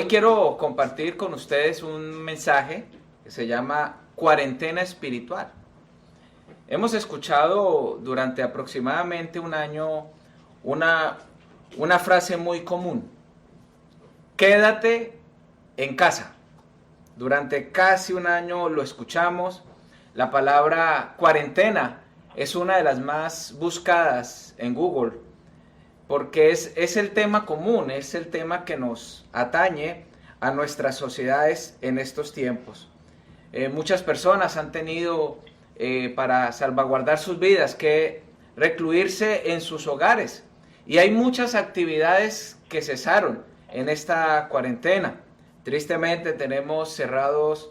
Hoy quiero compartir con ustedes un mensaje que se llama cuarentena espiritual. Hemos escuchado durante aproximadamente un año una frase muy común: quédate en casa. Durante casi un año lo escuchamos. La palabra cuarentena es una de las más buscadas en Google, porque es el tema común, es el tema que nos atañe a nuestras sociedades en estos tiempos. Muchas personas han tenido, para salvaguardar sus vidas, que recluirse en sus hogares. Y hay muchas actividades que cesaron en esta cuarentena. Tristemente tenemos cerrados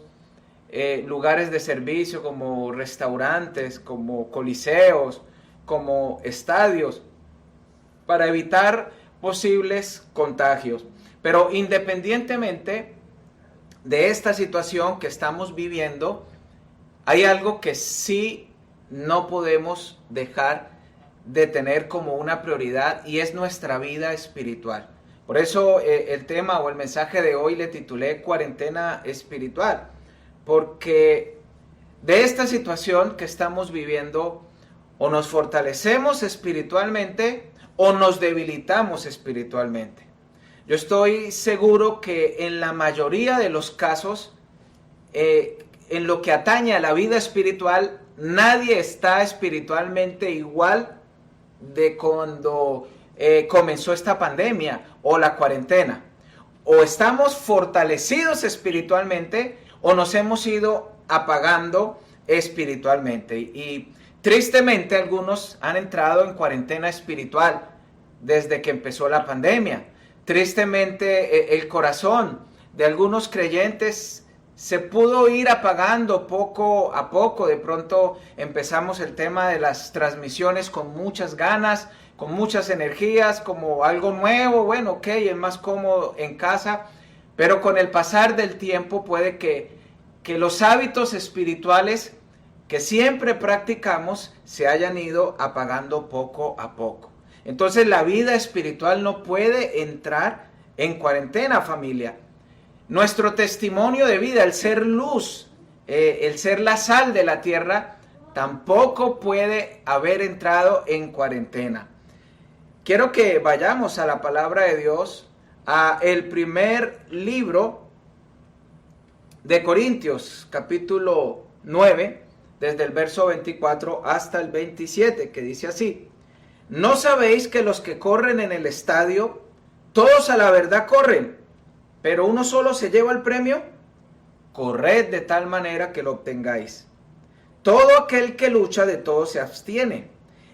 lugares de servicio como restaurantes, como coliseos, como estadios, para evitar posibles contagios. Pero independientemente de esta situación que estamos viviendo, hay algo que sí no podemos dejar de tener como una prioridad, y es nuestra vida espiritual. Por eso el tema o el mensaje de hoy le titulé cuarentena espiritual, porque de esta situación que estamos viviendo, o nos fortalecemos espiritualmente o nos debilitamos espiritualmente. Yo estoy seguro que en la mayoría de los casos, en lo que atañe a la vida espiritual, nadie está espiritualmente igual de cuando comenzó esta pandemia o la cuarentena. O estamos fortalecidos espiritualmente o nos hemos ido apagando espiritualmente. Y tristemente algunos han entrado en cuarentena espiritual desde que empezó la pandemia. Tristemente el corazón de algunos creyentes se pudo ir apagando poco a poco. De pronto empezamos el tema de las transmisiones con muchas ganas, con muchas energías, como algo nuevo. Bueno, ok, es más cómodo en casa, pero con el pasar del tiempo puede que los hábitos espirituales que siempre practicamos se hayan ido apagando poco a poco. Entonces la vida espiritual no puede entrar en cuarentena, familia. Nuestro testimonio de vida, el ser luz, el ser la sal de la tierra, tampoco puede haber entrado en cuarentena. Quiero que vayamos a la palabra de Dios, a el primer libro de Corintios, capítulo 9, desde el verso 24 hasta el 27, que dice así: ¿no sabéis que los que corren en el estadio, todos a la verdad corren, pero uno solo se lleva el premio? Corred de tal manera que lo obtengáis. Todo aquel que lucha, de todo se abstiene.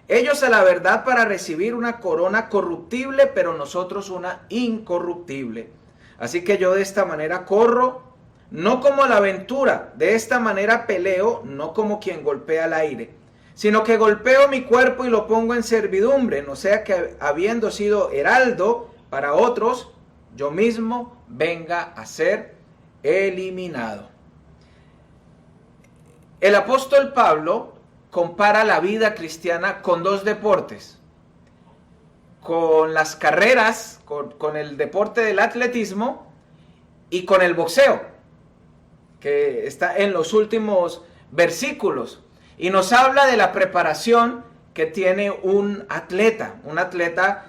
Ellos a la verdad para recibir una corona corruptible, pero nosotros una incorruptible. Así que yo de esta manera corro, no como a la aventura, de esta manera peleo, no como quien golpea al aire, sino que golpeo mi cuerpo y lo pongo en servidumbre, no sea que habiendo sido heraldo para otros, yo mismo venga a ser eliminado. El apóstol Pablo compara la vida cristiana con dos deportes: con las carreras, con el deporte del atletismo, y con el boxeo, que está en los últimos versículos, y nos habla de la preparación que tiene un atleta. Un atleta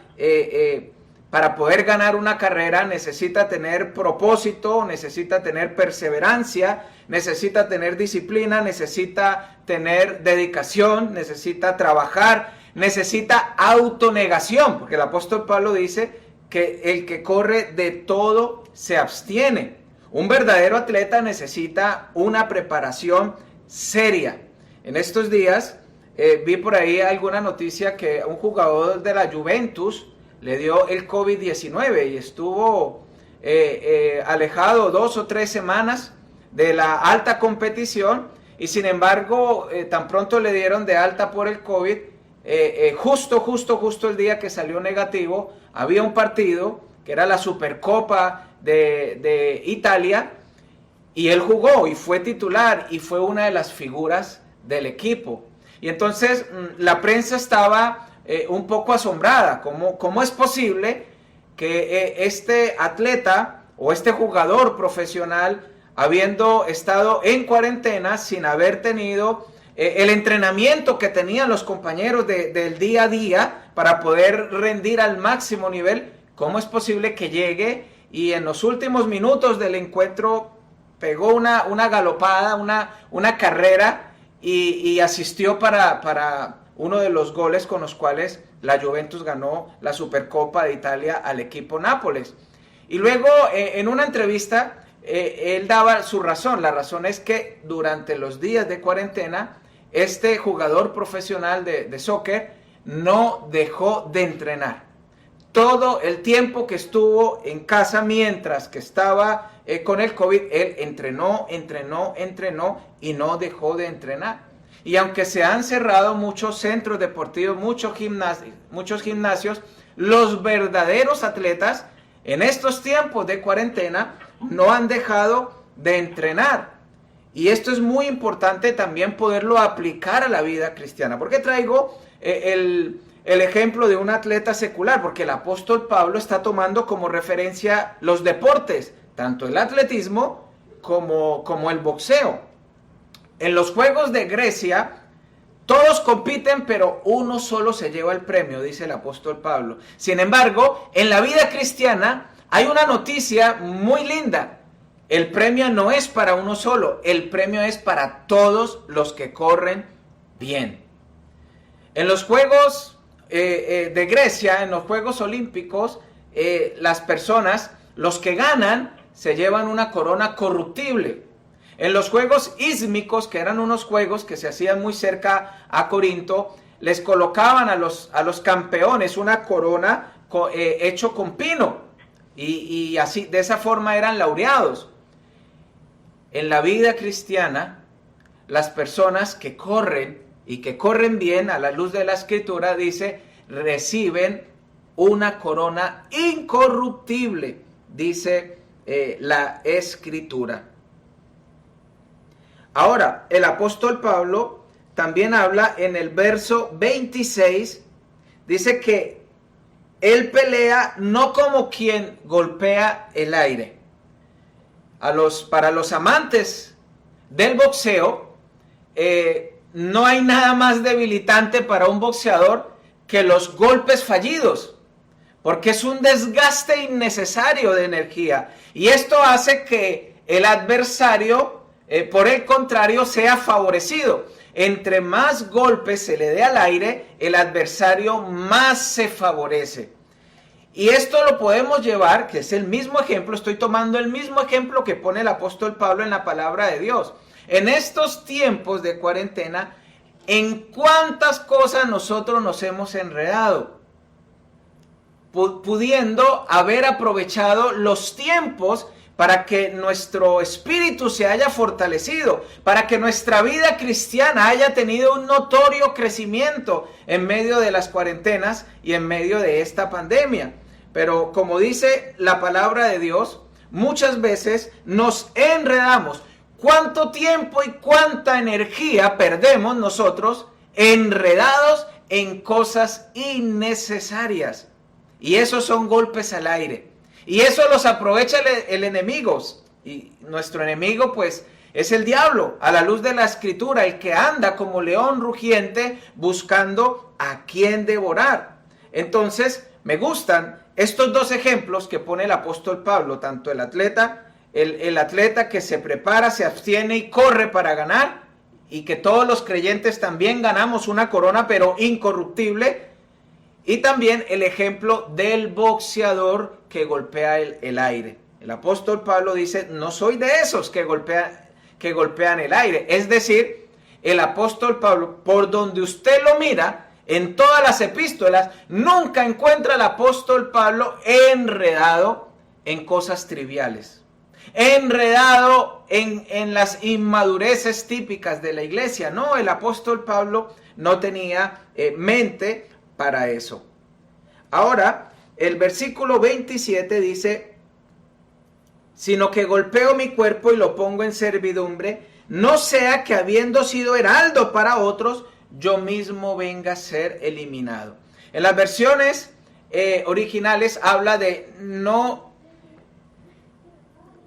para poder ganar una carrera necesita tener propósito, necesita tener perseverancia, necesita tener disciplina, necesita tener dedicación, necesita trabajar, necesita autonegación, porque el apóstol Pablo dice que el que corre de todo se abstiene. Un verdadero atleta necesita una preparación seria. En estos días vi por ahí alguna noticia que un jugador de la Juventus le dio el COVID-19 y estuvo alejado 2 o 3 semanas de la alta competición, y sin embargo tan pronto le dieron de alta por el COVID, justo el día que salió negativo, había un partido que era la Supercopa de Italia, y él jugó y fue titular y fue una de las figuras del equipo. Y entonces la prensa estaba un poco asombrada. ¿Cómo es posible que este atleta o este jugador profesional, habiendo estado en cuarentena sin haber tenido el entrenamiento que tenían los compañeros del día a día para poder rendir al máximo nivel, ¿cómo es posible que llegue y en los últimos minutos del encuentro pegó una galopada, una carrera y asistió para uno de los goles con los cuales la Juventus ganó la Supercopa de Italia al equipo Nápoles? Y luego en una entrevista él daba su razón. La razón es que durante los días de cuarentena este jugador profesional de soccer no dejó de entrenar. Todo el tiempo que estuvo en casa mientras que estaba con el COVID, él entrenó y no dejó de entrenar. Y aunque se han cerrado muchos centros deportivos, muchos gimnasios, los verdaderos atletas en estos tiempos de cuarentena no han dejado de entrenar. Y esto es muy importante también poderlo aplicar a la vida cristiana. ¿Por qué traigo el ejemplo de un atleta secular? Porque el apóstol Pablo está tomando como referencia los deportes, tanto el atletismo como el boxeo. En los Juegos de Grecia, todos compiten, pero uno solo se lleva el premio, dice el apóstol Pablo. Sin embargo, en la vida cristiana hay una noticia muy linda. El premio no es para uno solo, el premio es para todos los que corren bien. En los Juegos de Grecia, en los Juegos Olímpicos, las personas, los que ganan, se llevan una corona corruptible. En los Juegos Ísmicos, que eran unos juegos que se hacían muy cerca a Corinto, les colocaban a los campeones una corona hecho con pino. Y así, de esa forma eran laureados. En la vida cristiana, las personas que corren y que corren bien a la luz de la Escritura, dice, reciben una corona incorruptible, dice la Escritura. Ahora, el apóstol Pablo también habla en el verso 26, dice que él pelea no como quien golpea el aire. Para los amantes del boxeo, no hay nada más debilitante para un boxeador que los golpes fallidos, porque es un desgaste innecesario de energía. Y esto hace que el adversario, por el contrario, sea favorecido. Entre más golpes se le dé al aire, el adversario más se favorece. Y esto lo podemos llevar, que es el mismo ejemplo, estoy tomando el mismo ejemplo que pone el apóstol Pablo en la palabra de Dios. En estos tiempos de cuarentena, ¿en cuántas cosas nosotros nos hemos enredado? Pudiendo haber aprovechado los tiempos para que nuestro espíritu se haya fortalecido, para que nuestra vida cristiana haya tenido un notorio crecimiento en medio de las cuarentenas y en medio de esta pandemia. Pero como dice la palabra de Dios, muchas veces nos enredamos. ¿Cuánto tiempo y cuánta energía perdemos nosotros enredados en cosas innecesarias? Y esos son golpes al aire. Y eso los aprovecha el enemigo. Y nuestro enemigo pues es el diablo, a la luz de la Escritura, el que anda como león rugiente buscando a quien devorar. Entonces me gustan estos dos ejemplos que pone el apóstol Pablo, tanto el atleta que se prepara, se abstiene y corre para ganar, y que todos los creyentes también ganamos una corona pero incorruptible, y también el ejemplo del boxeador que golpea el aire. El apóstol Pablo dice, no soy de esos que golpean el aire. Es decir, el apóstol Pablo, por donde usted lo mira, en todas las epístolas, nunca encuentra al apóstol Pablo enredado en cosas triviales, enredado en las inmadureces típicas de la iglesia. No, el apóstol Pablo no tenía mente para eso. Ahora, el versículo 27 dice, sino que golpeo mi cuerpo y lo pongo en servidumbre, no sea que habiendo sido heraldo para otros, yo mismo venga a ser eliminado. En las versiones originales habla de no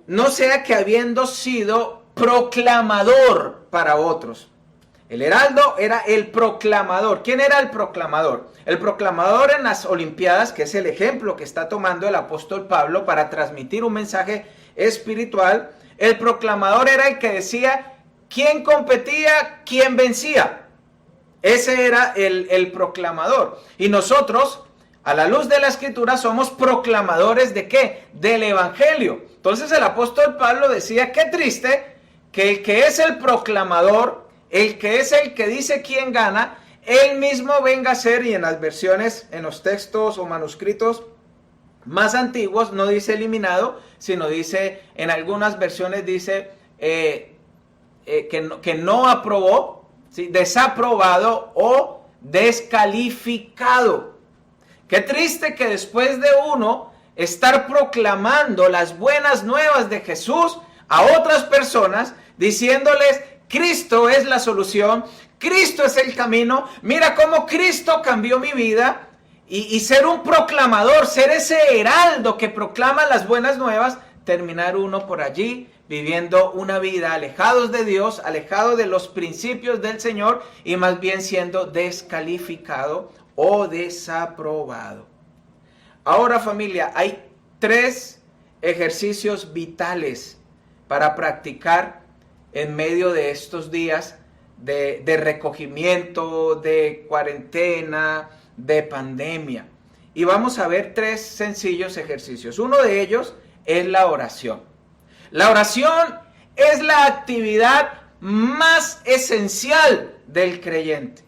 no sea que habiendo sido proclamador para otros. El heraldo era el proclamador. ¿Quién era el proclamador? El proclamador en las Olimpiadas, que es el ejemplo que está tomando el apóstol Pablo para transmitir un mensaje espiritual. El proclamador era el que decía quién competía, quién vencía. Ese era el proclamador. Y nosotros, a la luz de la Escritura, somos proclamadores ¿de qué? Del Evangelio. Entonces el apóstol Pablo decía, qué triste que el que es el proclamador, el que es el que dice quién gana, él mismo venga a ser, y en las versiones, en los textos o manuscritos más antiguos, no dice eliminado, sino dice, en algunas versiones dice que no aprobó, ¿sí? Desaprobado o descalificado. Qué triste que después de uno estar proclamando las buenas nuevas de Jesús a otras personas, diciéndoles, Cristo es la solución, Cristo es el camino, mira cómo Cristo cambió mi vida, y ser un proclamador, ser ese heraldo que proclama las buenas nuevas, terminar uno por allí viviendo una vida alejados de Dios, alejados de los principios del Señor, y más bien siendo descalificado o desaprobado. Ahora, familia, hay 3 ejercicios vitales para practicar en medio de estos días de recogimiento, de cuarentena, de pandemia. Y vamos a ver 3 sencillos ejercicios. Uno de ellos es la oración. La oración es la actividad más esencial del creyente.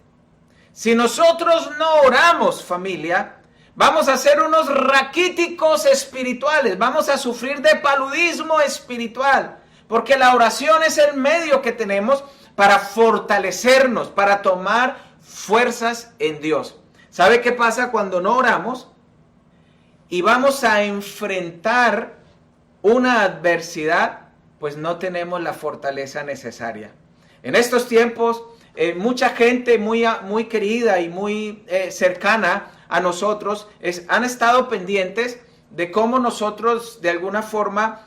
Si nosotros no oramos, familia, vamos a ser unos raquíticos espirituales, vamos a sufrir de paludismo espiritual, porque la oración es el medio que tenemos para fortalecernos, para tomar fuerzas en Dios. ¿Sabe qué pasa cuando no oramos? Y vamos a enfrentar una adversidad, pues no tenemos la fortaleza necesaria. En estos tiempos, mucha gente muy querida y muy cercana a nosotros han estado pendientes de cómo nosotros de alguna forma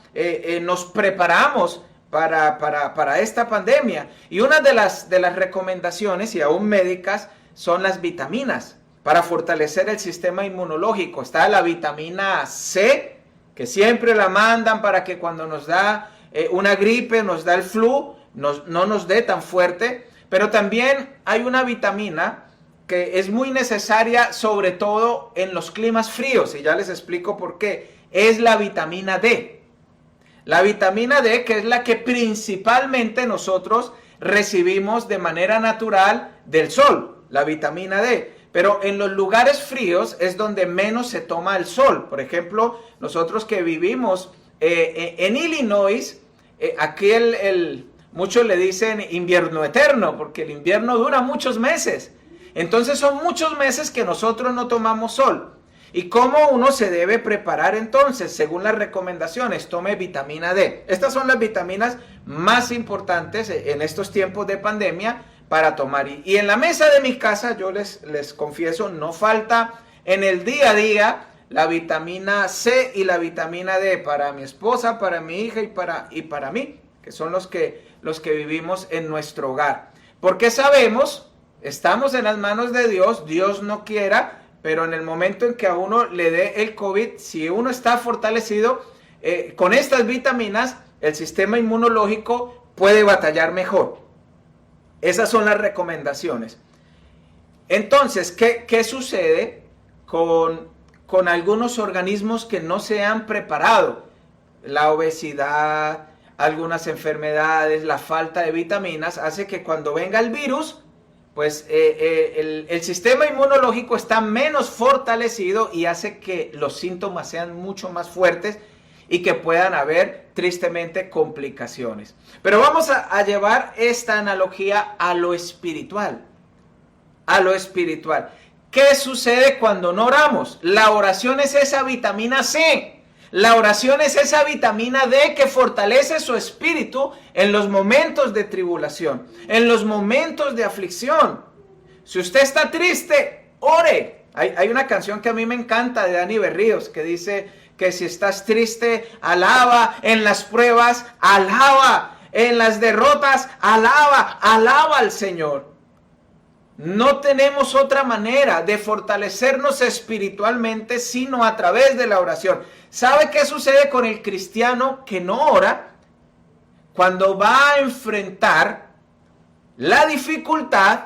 nos preparamos para esta pandemia. Y una de las recomendaciones, y aún médicas, son las vitaminas para fortalecer el sistema inmunológico. Está la vitamina C, que siempre la mandan para que cuando nos da una gripe, nos da el flu, no nos dé tan fuerte. Pero también hay una vitamina que es muy necesaria, sobre todo en los climas fríos, y ya les explico por qué. Es la vitamina D. La vitamina D, que es la que principalmente nosotros recibimos de manera natural del sol, la vitamina D. Pero en los lugares fríos es donde menos se toma el sol. Por ejemplo, nosotros que vivimos en Illinois, aquí muchos le dicen invierno eterno, porque el invierno dura muchos meses. Entonces son muchos meses que nosotros no tomamos sol. ¿Y cómo uno se debe preparar entonces? Según las recomendaciones, tome vitamina D. Estas son las vitaminas más importantes en estos tiempos de pandemia para tomar. Y en la mesa de mi casa, yo les confieso, no falta en el día a día la vitamina C y la vitamina D para mi esposa, para mi hija y para mí, que son los que vivimos en nuestro hogar. Porque sabemos, estamos en las manos de Dios, Dios no quiera, pero en el momento en que a uno le dé el COVID, si uno está fortalecido con estas vitaminas, el sistema inmunológico puede batallar mejor. Esas son las recomendaciones. Entonces, ¿qué sucede con algunos organismos que no se han preparado? La obesidad, algunas enfermedades, la falta de vitaminas, hace que cuando venga el virus, pues el sistema inmunológico está menos fortalecido y hace que los síntomas sean mucho más fuertes y que puedan haber, tristemente, complicaciones. Pero vamos a llevar esta analogía a lo espiritual. A lo espiritual. ¿Qué sucede cuando no oramos? La oración es esa vitamina C. La oración es esa vitamina D que fortalece su espíritu en los momentos de tribulación, en los momentos de aflicción. Si usted está triste, ore. Hay una canción que a mí me encanta de Dani Berríos que dice que si estás triste, alaba. En las pruebas, alaba. En las derrotas, alaba. Alaba al Señor. No tenemos otra manera de fortalecernos espiritualmente sino a través de la oración. ¿Sabe qué sucede con el cristiano que no ora? Cuando va a enfrentar la dificultad,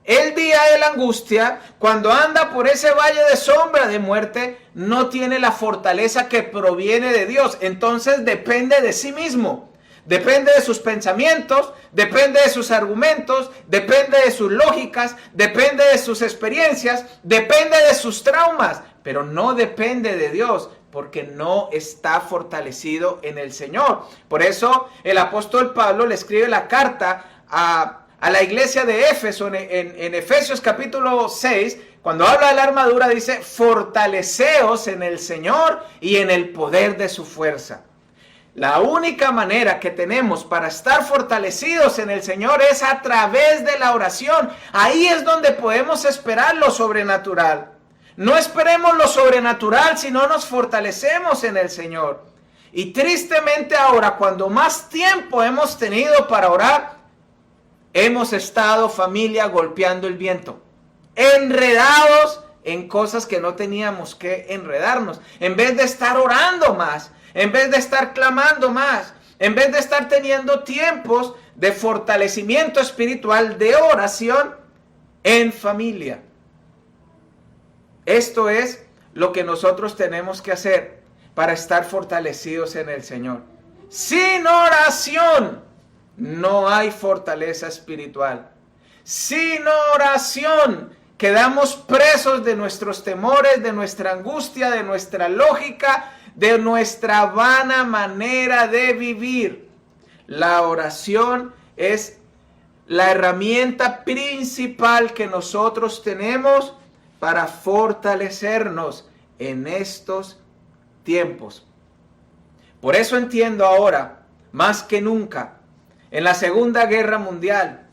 el día de la angustia, cuando anda por ese valle de sombra de muerte, no tiene la fortaleza que proviene de Dios. Entonces depende de sí mismo. Depende de sus pensamientos, depende de sus argumentos, depende de sus lógicas, depende de sus experiencias, depende de sus traumas, pero no depende de Dios, porque no está fortalecido en el Señor. Por eso el apóstol Pablo le escribe la carta a la iglesia de Éfeso en Efesios capítulo 6, cuando habla de la armadura dice, fortaleceos en el Señor y en el poder de su fuerza. La única manera que tenemos para estar fortalecidos en el Señor es a través de la oración. Ahí es donde podemos esperar lo sobrenatural. No esperemos lo sobrenatural si no nos fortalecemos en el Señor. Y tristemente ahora, cuando más tiempo hemos tenido para orar, hemos estado, familia, golpeando el viento, enredados en cosas que no teníamos que enredarnos. En vez de estar orando más, en vez de estar clamando más, en vez de estar teniendo tiempos de fortalecimiento espiritual, de oración en familia. Esto es lo que nosotros tenemos que hacer para estar fortalecidos en el Señor. Sin oración no hay fortaleza espiritual. Sin oración quedamos presos de nuestros temores, de nuestra angustia, de nuestra lógica, de nuestra vana manera de vivir. La oración es la herramienta principal que nosotros tenemos para fortalecernos en estos tiempos. Por eso entiendo ahora, más que nunca, en la Segunda Guerra Mundial,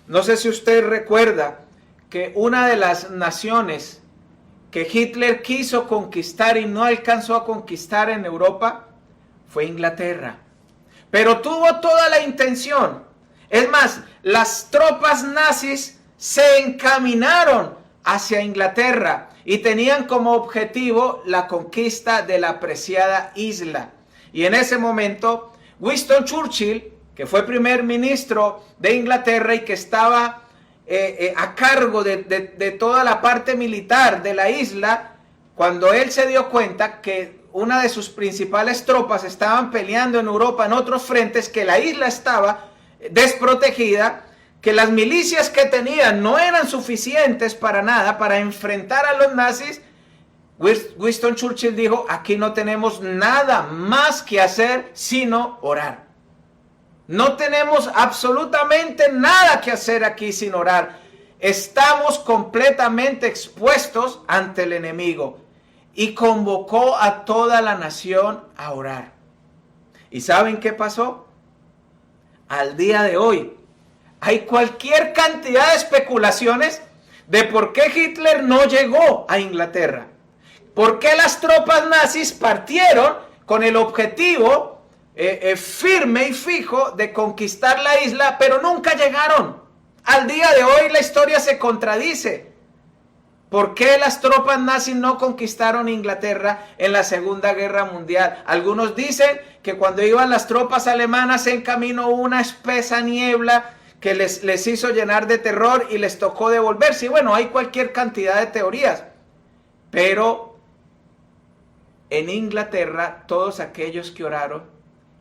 no sé si usted recuerda que una de las naciones que Hitler quiso conquistar y no alcanzó a conquistar en Europa fue Inglaterra. Pero tuvo toda la intención. Es más, las tropas nazis se encaminaron hacia Inglaterra y tenían como objetivo la conquista de la preciada isla. Y en ese momento, Winston Churchill, que fue primer ministro de Inglaterra y que estaba a cargo de toda la parte militar de la isla, cuando él se dio cuenta que una de sus principales tropas estaban peleando en Europa en otros frentes, que la isla estaba desprotegida, que las milicias que tenían no eran suficientes para nada, para enfrentar a los nazis, Winston Churchill dijo, aquí no tenemos nada más que hacer sino orar. No tenemos absolutamente nada que hacer aquí sin orar. Estamos completamente expuestos ante el enemigo. Y convocó a toda la nación a orar. ¿Y saben qué pasó? Al día de hoy hay cualquier cantidad de especulaciones de por qué Hitler no llegó a Inglaterra. ¿Por qué las tropas nazis partieron con el objetivo firme y fijo de conquistar la isla, pero nunca llegaron? Al día de hoy la historia se contradice. ¿Por qué las tropas nazis no conquistaron Inglaterra en la Segunda Guerra Mundial? Algunos dicen que cuando iban las tropas alemanas en camino una espesa niebla que les hizo llenar de terror y les tocó devolverse. Y bueno, hay cualquier cantidad de teorías. Pero en Inglaterra todos aquellos que oraron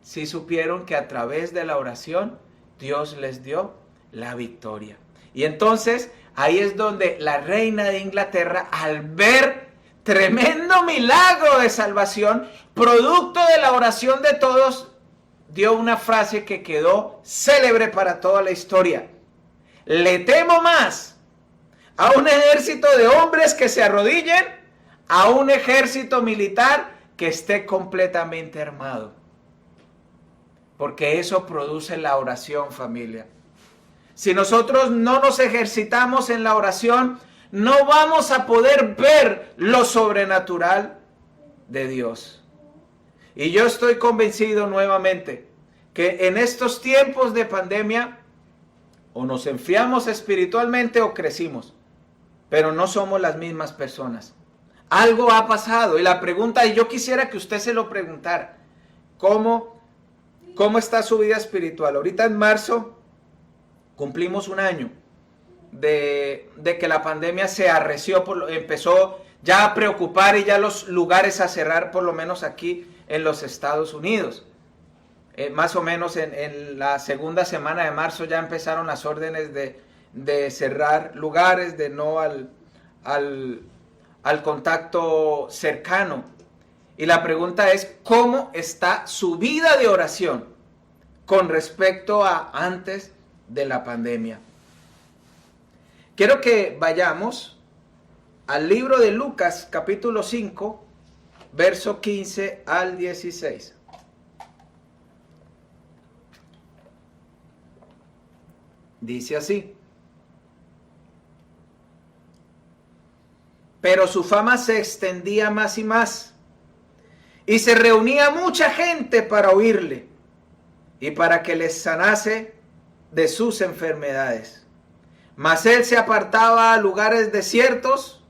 sí supieron que a través de la oración Dios les dio la victoria. Y entonces ahí es donde la reina de Inglaterra, al ver tremendo milagro de salvación, producto de la oración de todos, dio una frase que quedó célebre para toda la historia. Le temo más a un ejército de hombres que se arrodillen, a un ejército militar que esté completamente armado. Porque eso produce la oración, familia. Si nosotros no nos ejercitamos en la oración, no vamos a poder ver lo sobrenatural de Dios. Y yo estoy convencido nuevamente que en estos tiempos de pandemia o nos enfriamos espiritualmente o crecimos, pero no somos las mismas personas. Algo ha pasado y la pregunta, y yo quisiera que usted se lo preguntara, ¿cómo está su vida espiritual? Ahorita en marzo cumplimos un año de que la pandemia se arreció, empezó ya a preocupar y ya los lugares a cerrar, por lo menos aquí en los Estados Unidos. Más o menos en la segunda semana de marzo ya empezaron las órdenes de cerrar lugares, de no al contacto cercano. Y la pregunta es, ¿cómo está su vida de oración con respecto a antes de la pandemia? Quiero que vayamos al libro de Lucas, capítulo 5, verso 15 al 16. Dice así: pero su fama se extendía más y más, y se reunía mucha gente para oírle y para que les sanase de sus enfermedades. Mas él se apartaba a lugares desiertos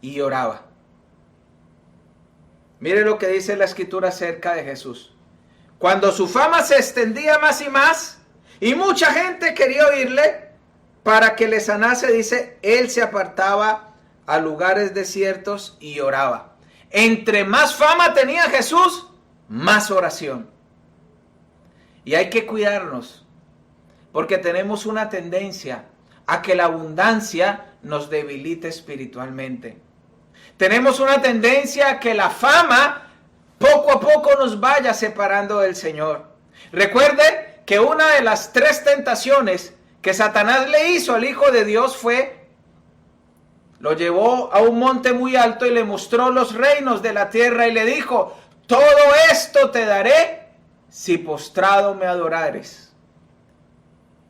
y oraba. Mire lo que dice la Escritura acerca de Jesús. Cuando su fama se extendía más y más, y mucha gente quería oírle para que le sanase, dice, él se apartaba a lugares desiertos y oraba. Entre más fama tenía Jesús, más oración. Y hay que cuidarnos, porque tenemos una tendencia a que la abundancia nos debilite espiritualmente. Tenemos una tendencia a que la fama poco a poco nos vaya separando del Señor. Recuerde que una de las 3 tentaciones que Satanás le hizo al Hijo de Dios fue, lo llevó a un monte muy alto y le mostró los reinos de la tierra y le dijo, todo esto te daré si postrado me adorares.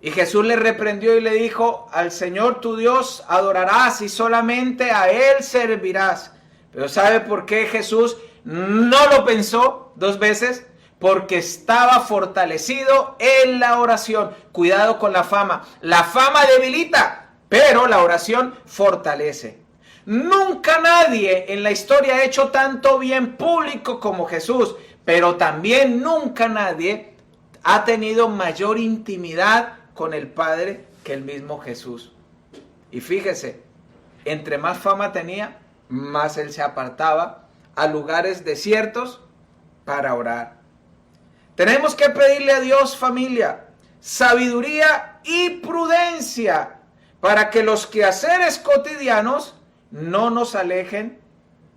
Y Jesús le reprendió y le dijo, al Señor tu Dios adorarás y solamente a Él servirás. Pero ¿sabe por qué Jesús no lo pensó 2 veces? Porque estaba fortalecido en la oración. Cuidado con la fama. La fama debilita, pero la oración fortalece. Nunca nadie en la historia ha hecho tanto bien público como Jesús, pero también nunca nadie ha tenido mayor intimidad con el Padre que el mismo Jesús. Y fíjese, entre más fama tenía, más él se apartaba a lugares desiertos para orar. Tenemos que pedirle a Dios, familia, sabiduría y prudencia para que los quehaceres cotidianos no nos alejen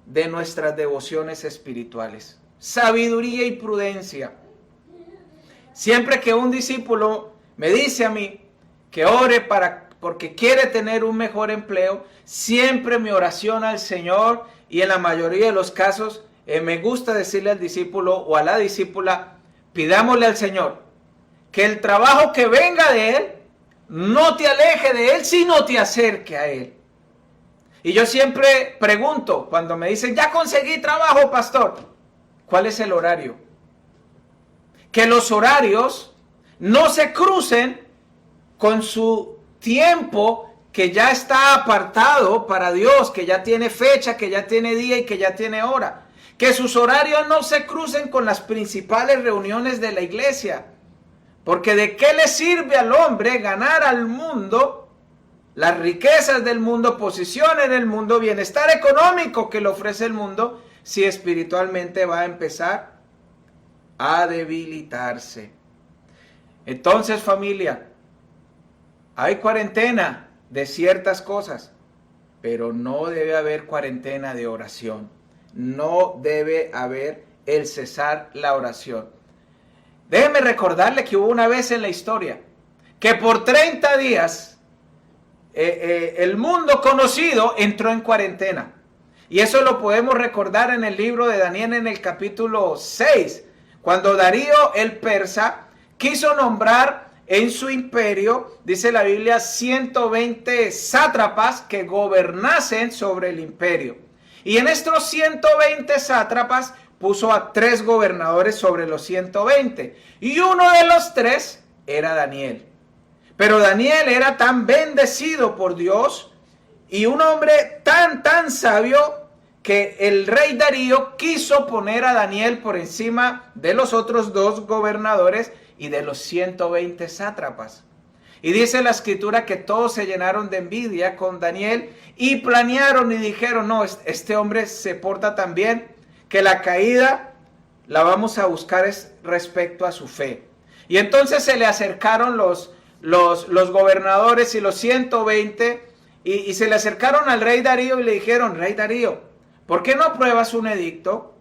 de nuestras devociones espirituales. Sabiduría y prudencia. Siempre que un discípulo me dice a mí que ore porque quiere tener un mejor empleo, siempre mi oración al Señor, y en la mayoría de los casos me gusta decirle al discípulo o a la discípula, pidámosle al Señor que el trabajo que venga de Él no te aleje de Él, sino te acerque a Él. Y yo siempre pregunto, cuando me dicen, ya conseguí trabajo, pastor, ¿cuál es el horario? Que los horarios no se crucen con su tiempo que ya está apartado para Dios, que ya tiene fecha, que ya tiene día y que ya tiene hora. Que sus horarios no se crucen con las principales reuniones de la iglesia. Porque ¿de qué le sirve al hombre ganar al mundo, las riquezas del mundo, posición en el mundo, bienestar económico que le ofrece el mundo, si espiritualmente va a empezar a debilitarse? Entonces, familia, hay cuarentena de ciertas cosas, pero no debe haber cuarentena de oración. No debe haber el cesar la oración. Déjeme recordarle que hubo una vez en la historia que por 30 días el mundo conocido entró en cuarentena. Y eso lo podemos recordar en el libro de Daniel en el capítulo 6, cuando Darío el persa quiso nombrar en su imperio, dice la Biblia, 120 sátrapas que gobernasen sobre el imperio. Y en estos 120 sátrapas, puso a 3 gobernadores sobre los 120. Y uno de los 3 era Daniel. Pero Daniel era tan bendecido por Dios y un hombre tan sabio que el rey Darío quiso poner a Daniel por encima de los otros 2 gobernadores y de los 120 sátrapas. Y dice la escritura que todos se llenaron de envidia con Daniel y planearon y dijeron, no, este hombre se porta tan bien que la caída la vamos a buscar es respecto a su fe. Y entonces se le acercaron los gobernadores y los 120 y se le acercaron al rey Darío y le dijeron, rey Darío, ¿por qué no apruebas un edicto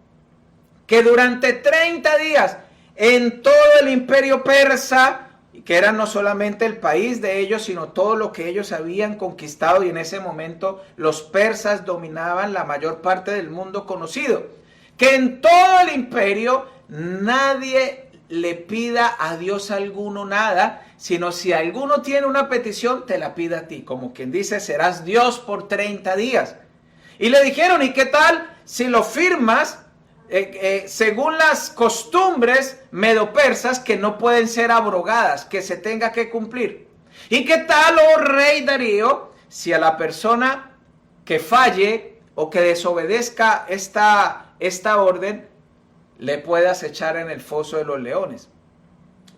que durante 30 días en todo el imperio persa, que era no solamente el país de ellos, sino todo lo que ellos habían conquistado, y en ese momento los persas dominaban la mayor parte del mundo conocido, que en todo el imperio nadie le pida a Dios alguno nada, sino si alguno tiene una petición, te la pida a ti, como quien dice, serás Dios por 30 días. Y le dijeron, ¿y qué tal si lo firmas según las costumbres medopersas que no pueden ser abrogadas, que se tenga que cumplir? ¿Y qué tal, oh rey Darío, si a la persona que falle o que desobedezca esta orden, le puedas echar en el foso de los leones?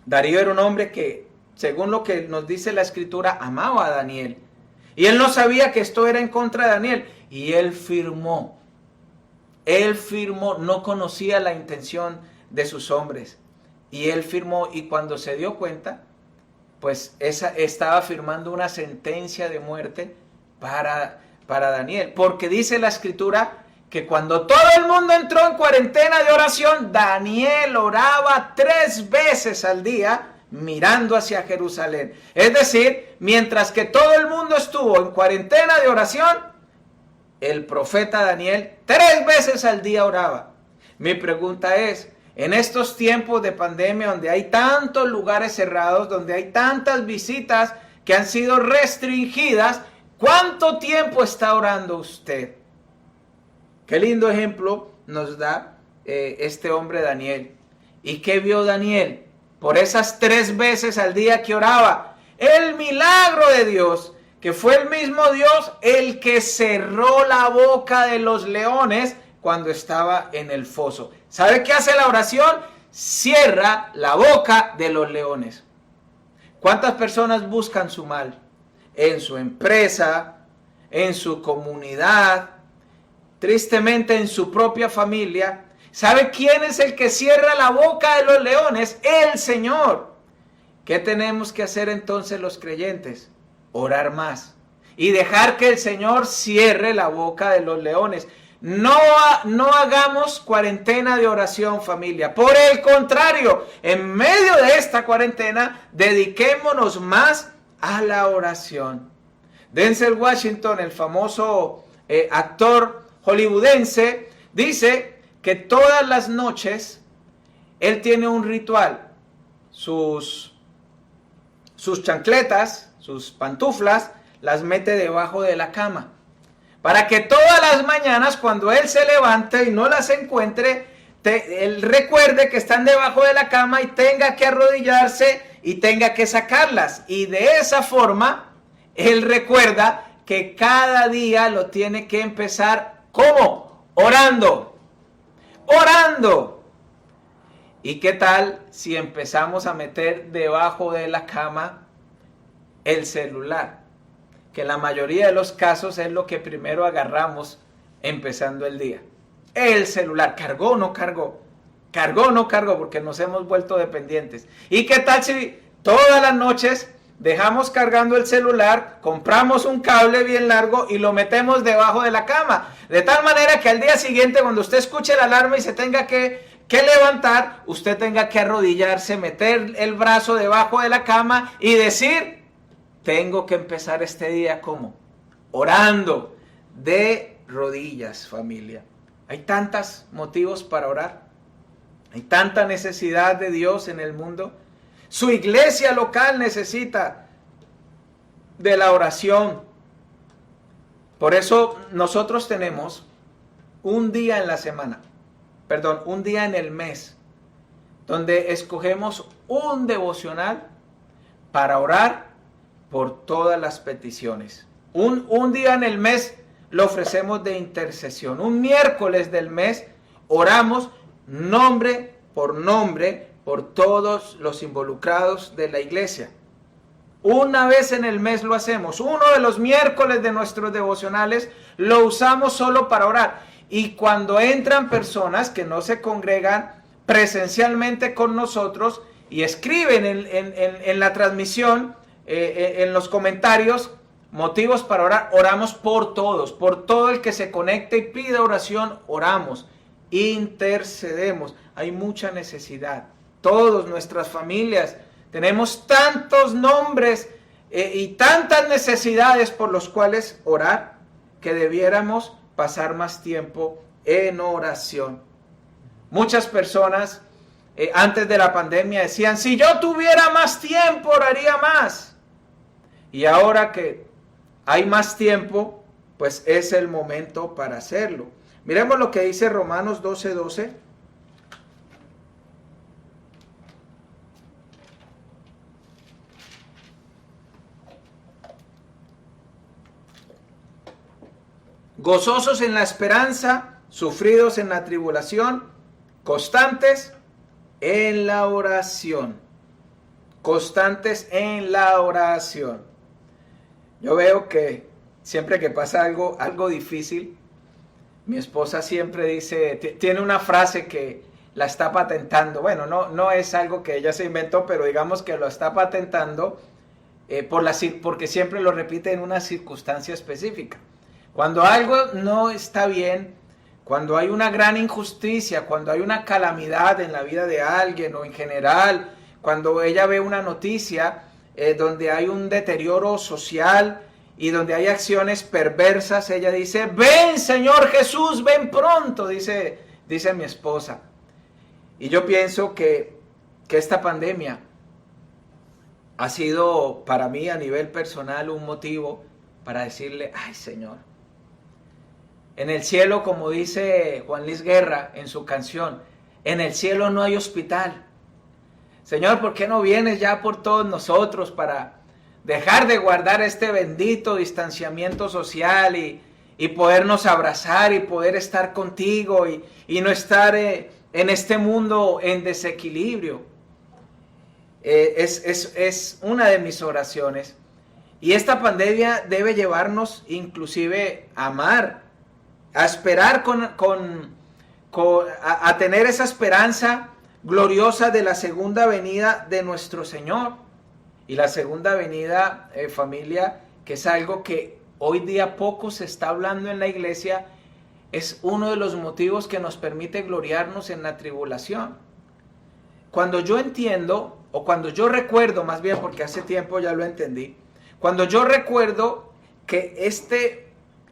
Darío era un hombre que, según lo que nos dice la escritura, amaba a Daniel. Y él no sabía que esto era en contra de Daniel. Y él firmó, no conocía la intención de sus hombres. Y él firmó, y cuando se dio cuenta, pues estaba firmando una sentencia de muerte para Daniel. Porque dice la escritura que cuando todo el mundo entró en cuarentena de oración, Daniel oraba 3 veces al día mirando hacia Jerusalén. Es decir, mientras que todo el mundo estuvo en cuarentena de oración, el profeta Daniel 3 veces al día oraba. Mi pregunta es, en estos tiempos de pandemia donde hay tantos lugares cerrados, donde hay tantas visitas que han sido restringidas, ¿cuánto tiempo está orando usted? Qué lindo ejemplo nos da este hombre Daniel. ¿Y qué vio Daniel? Por esas 3 veces al día que oraba, el milagro de Dios, que fue el mismo Dios el que cerró la boca de los leones cuando estaba en el foso. ¿Sabe qué hace la oración? Cierra la boca de los leones. ¿Cuántas personas buscan su mal? En su empresa, en su comunidad, tristemente en su propia familia. ¿Sabe quién es el que cierra la boca de los leones? El Señor. ¿Qué tenemos que hacer entonces los creyentes? Orar más y dejar que el Señor cierre la boca de los leones. No hagamos cuarentena de oración, familia. Por el contrario, en medio de esta cuarentena, dediquémonos más a la oración. Denzel Washington, el famoso actor hollywoodense, dice que todas las noches él tiene un ritual. Sus chancletas, sus pantuflas, las mete debajo de la cama, para que todas las mañanas cuando él se levante y no las encuentre, él recuerde que están debajo de la cama y tenga que arrodillarse y tenga que sacarlas. Y de esa forma, él recuerda que cada día lo tiene que empezar, ¿cómo? Orando. Orando. ¿Y qué tal si empezamos a meter debajo de la cama el celular? Que en la mayoría de los casos es lo que primero agarramos empezando el día. El celular, ¿cargó o no cargó? ¿Cargó o no cargó? Porque nos hemos vuelto dependientes. ¿Y qué tal si todas las noches dejamos cargando el celular, compramos un cable bien largo y lo metemos debajo de la cama? De tal manera que al día siguiente, cuando usted escuche la alarma y se tenga que levantar, usted tenga que arrodillarse, meter el brazo debajo de la cama y decir, tengo que empezar este día ¿cómo? Orando, de rodillas, familia. Hay tantos motivos para orar. Hay tanta necesidad de Dios en el mundo. Su iglesia local necesita de la oración. Por eso nosotros tenemos un día en la semana un día en el mes, donde escogemos un devocional para orar por todas las peticiones. Un día en el mes lo ofrecemos de intercesión. Un miércoles del mes oramos nombre por todos los involucrados de la iglesia. Una vez en el mes lo hacemos. Uno de los miércoles de nuestros devocionales lo usamos solo para orar. Y cuando entran personas que no se congregan presencialmente con nosotros y escriben en la transmisión, en los comentarios, motivos para orar, oramos por todos, por todo el que se conecte y pida oración, oramos, intercedemos. Hay mucha necesidad. Todos, nuestras familias, tenemos tantos nombres y tantas necesidades por los cuales orar, que debiéramos pasar más tiempo en oración. Muchas personas antes de la pandemia decían, si yo tuviera más tiempo, oraría más. Y ahora que hay más tiempo, pues es el momento para hacerlo. Miremos lo que dice Romanos 12:12. Gozosos en la esperanza, sufridos en la tribulación, constantes en la oración. Constantes en la oración. Yo veo que siempre que pasa algo difícil, mi esposa siempre dice, tiene una frase que la está patentando. Bueno, no es algo que ella se inventó, pero digamos que lo está patentando porque siempre lo repite en una circunstancia específica. Cuando algo no está bien, cuando hay una gran injusticia, cuando hay una calamidad en la vida de alguien o en general, cuando ella ve una noticia donde hay un deterioro social y donde hay acciones perversas, ella dice, ven Señor Jesús, ven pronto, dice mi esposa. Y yo pienso que esta pandemia ha sido para mí a nivel personal un motivo para decirle, ay Señor, en el cielo, como dice Juan Luis Guerra en su canción, en el cielo no hay hospital. Señor, ¿por qué no vienes ya por todos nosotros para dejar de guardar este bendito distanciamiento social y podernos abrazar y poder estar contigo y no estar en este mundo en desequilibrio? Es una de mis oraciones. Y esta pandemia debe llevarnos inclusive a amar, a esperar a tener esa esperanza gloriosa de la segunda venida de nuestro Señor. Y la segunda venida, familia, que es algo que hoy día poco se está hablando en la iglesia, es uno de los motivos que nos permite gloriarnos en la tribulación. Cuando yo entiendo, o cuando yo recuerdo, más bien porque hace tiempo ya lo entendí, cuando yo recuerdo que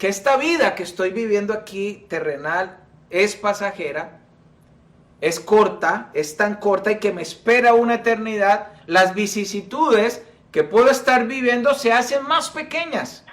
esta vida que estoy viviendo aquí terrenal es pasajera, es corta, es tan corta y que me espera una eternidad, las vicisitudes que puedo estar viviendo se hacen más pequeñas.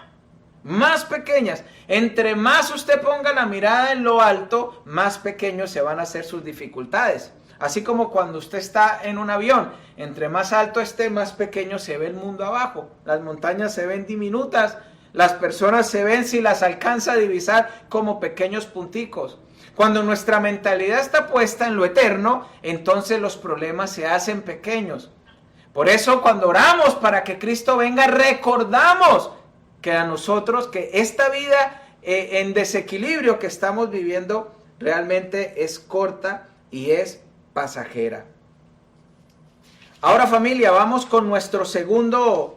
Más pequeñas. Entre más usted ponga la mirada en lo alto, más pequeños se van a hacer sus dificultades. Así como cuando usted está en un avión, entre más alto esté, más pequeño se ve el mundo abajo. Las montañas se ven diminutas, las personas se ven, si las alcanza a divisar, como pequeños punticos. Cuando nuestra mentalidad está puesta en lo eterno, entonces los problemas se hacen pequeños. Por eso cuando oramos para que Cristo venga, recordamos que a nosotros, que esta vida en desequilibrio que estamos viviendo realmente es corta y es pasajera. Ahora, familia, vamos con nuestra segunda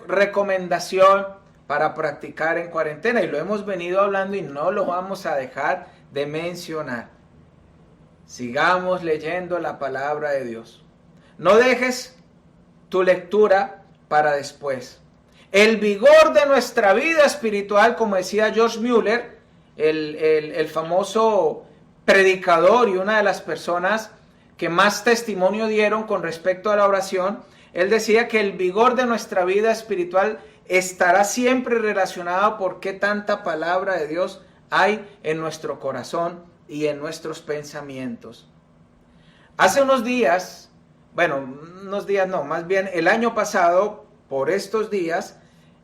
recomendación para practicar en cuarentena, y lo hemos venido hablando y no lo vamos a dejar de mencionar. Sigamos leyendo la palabra de Dios. No dejes tu lectura para después. El vigor de nuestra vida espiritual, como decía George Mueller, el famoso predicador y una de las personas que más testimonio dieron con respecto a la oración, él decía que el vigor de nuestra vida espiritual estará siempre relacionado por qué tanta palabra de Dios hay en nuestro corazón y en nuestros pensamientos. Hace unos días, más bien el año pasado, por estos días,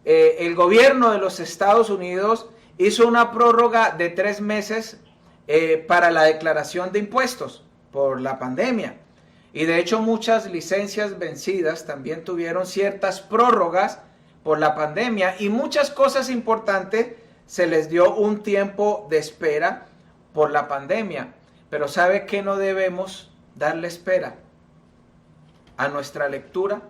el gobierno de los Estados Unidos hizo una prórroga de 3 meses para la declaración de impuestos por la pandemia. Y de hecho muchas licencias vencidas también tuvieron ciertas prórrogas por la pandemia, y muchas cosas importantes se les dio un tiempo de espera por la pandemia. Pero ¿sabe qué no debemos darle espera? A nuestra lectura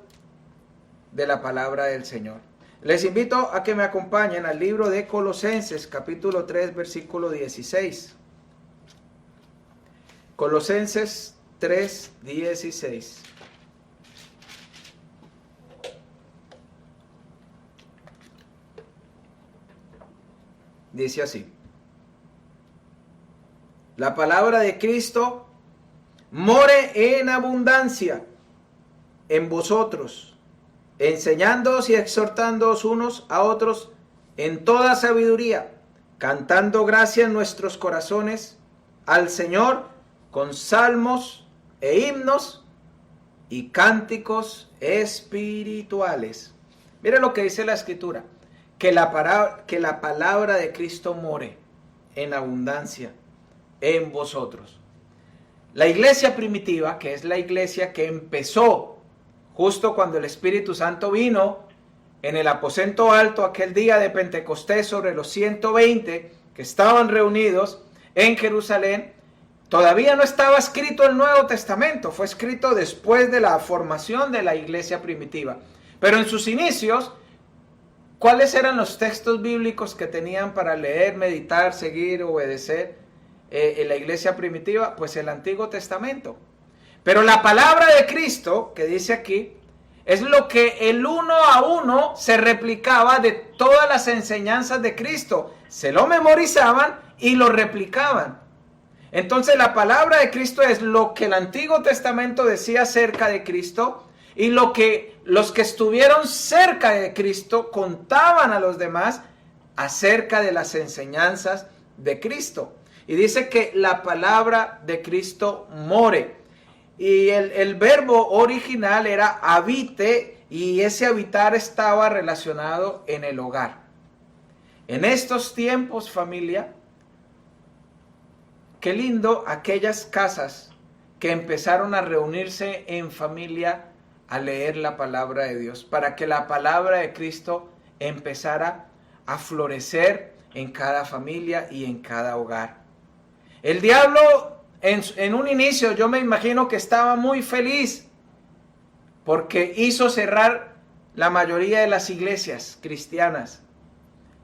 de la palabra del Señor. Les invito a que me acompañen al libro de Colosenses, capítulo 3, versículo 16. Colosenses 3, 16. Dice así: la palabra de Cristo more en abundancia en vosotros, enseñándoos y exhortándoos unos a otros en toda sabiduría, cantando gracia en nuestros corazones al Señor con salmos e himnos y cánticos espirituales. Mire lo que dice la Escritura: que la palabra de Cristo more en abundancia en vosotros. La iglesia primitiva, que es la iglesia que empezó justo cuando el Espíritu Santo vino en el aposento alto aquel día de Pentecostés sobre los 120 que estaban reunidos en Jerusalén, todavía no estaba escrito el Nuevo Testamento, fue escrito después de la formación de la iglesia primitiva. Pero en sus inicios, ¿cuáles eran los textos bíblicos que tenían para leer, meditar, seguir, obedecer en la iglesia primitiva? Pues el Antiguo Testamento. Pero la palabra de Cristo, que dice aquí, es lo que el uno a uno se replicaba de todas las enseñanzas de Cristo. Se lo memorizaban y lo replicaban. Entonces la palabra de Cristo es lo que el Antiguo Testamento decía acerca de Cristo, y lo que los que estuvieron cerca de Cristo contaban a los demás acerca de las enseñanzas de Cristo. Y dice que la palabra de Cristo more. Y el verbo original era habite, y ese habitar estaba relacionado en el hogar. En estos tiempos, familia, qué lindo aquellas casas que empezaron a reunirse en familia a leer la palabra de Dios, para que la palabra de Cristo empezara a florecer en cada familia y en cada hogar. El diablo en un inicio, yo me imagino que estaba muy feliz porque hizo cerrar la mayoría de las iglesias cristianas,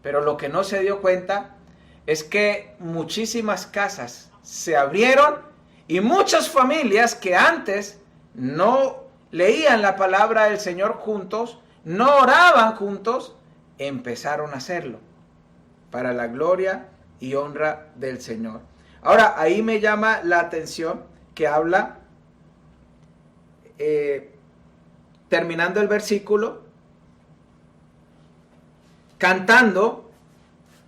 pero lo que no se dio cuenta es que muchísimas casas se abrieron y muchas familias que antes no leían la palabra del Señor juntos, no oraban juntos, empezaron a hacerlo para la gloria y honra del Señor. Ahora, ahí me llama la atención que habla, terminando el versículo, cantando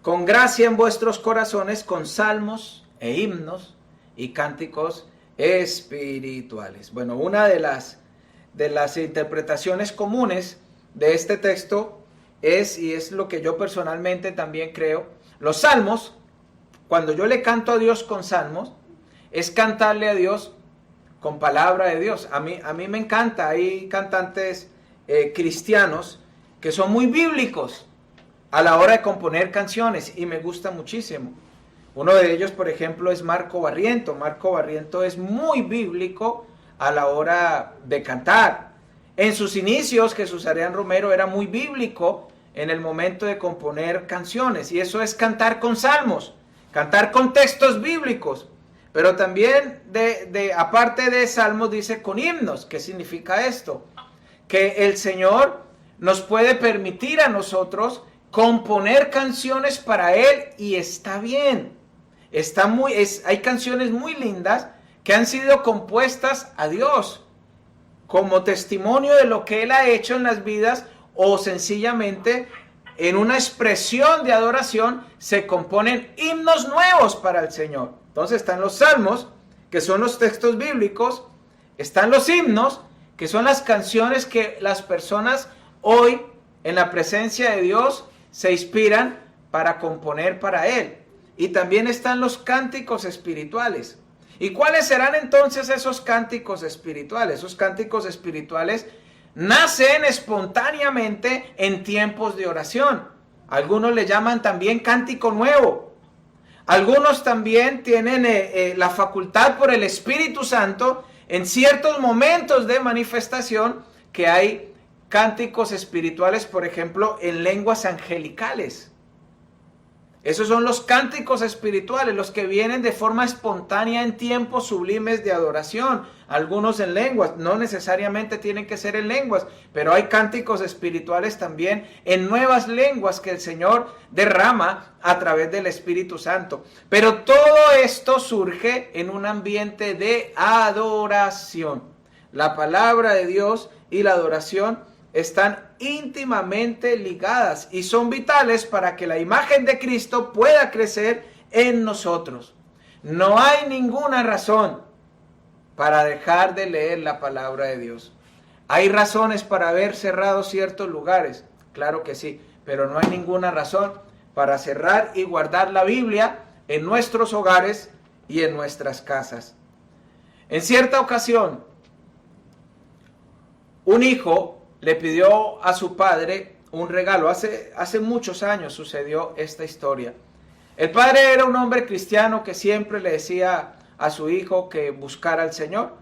con gracia en vuestros corazones con salmos e himnos y cánticos espirituales. Bueno, una de las interpretaciones comunes de este texto es, y es lo que yo personalmente también creo, los salmos. Cuando yo le canto a Dios con salmos, es cantarle a Dios con palabra de Dios. A mí me encanta, hay cantantes cristianos que son muy bíblicos a la hora de componer canciones y me gusta muchísimo. Uno de ellos, por ejemplo, es Marco Barriento. Marco Barriento es muy bíblico a la hora de cantar. En sus inicios, Jesús Adrián Romero era muy bíblico en el momento de componer canciones, y eso es cantar con salmos, cantar con textos bíblicos, pero también aparte de salmos dice con himnos. ¿Qué significa esto? Que el Señor nos puede permitir a componer canciones para Él, y está bien. Hay canciones muy lindas que han sido compuestas a Dios como testimonio de lo que Él ha hecho en las vidas, o sencillamente en una expresión de adoración, se componen himnos nuevos para el Señor. Entonces están los salmos, que son los textos bíblicos, están los himnos, que son las canciones que las personas hoy, en la presencia de Dios, se inspiran para componer para Él. Y también están los cánticos espirituales. ¿Y cuáles serán entonces esos cánticos espirituales? Esos cánticos espirituales nacen espontáneamente en tiempos de oración. Algunos le llaman también cántico nuevo. Algunos también tienen la facultad por el Espíritu Santo en ciertos momentos de manifestación, que hay cánticos espirituales, por ejemplo, en lenguas angelicales. Esos son los cánticos espirituales, los que vienen de forma espontánea en tiempos sublimes de adoración. Algunos en lenguas, no necesariamente tienen que ser en lenguas, pero hay cánticos espirituales también en nuevas lenguas que el Señor derrama a través del Espíritu Santo. Pero todo esto surge en un ambiente de adoración. La palabra de Dios y la adoración están íntimamente ligadas y son vitales para que la imagen de Cristo pueda crecer en nosotros. No hay ninguna razón para dejar de leer la palabra de Dios. ¿Hay razones para haber cerrado ciertos lugares? Claro que sí, pero no hay ninguna razón para cerrar y guardar la Biblia en nuestros hogares y en nuestras casas. En cierta ocasión, un hijo le pidió a su padre un regalo. Hace muchos años sucedió esta historia. El padre era un hombre cristiano que siempre le decía a su hijo que buscara al Señor.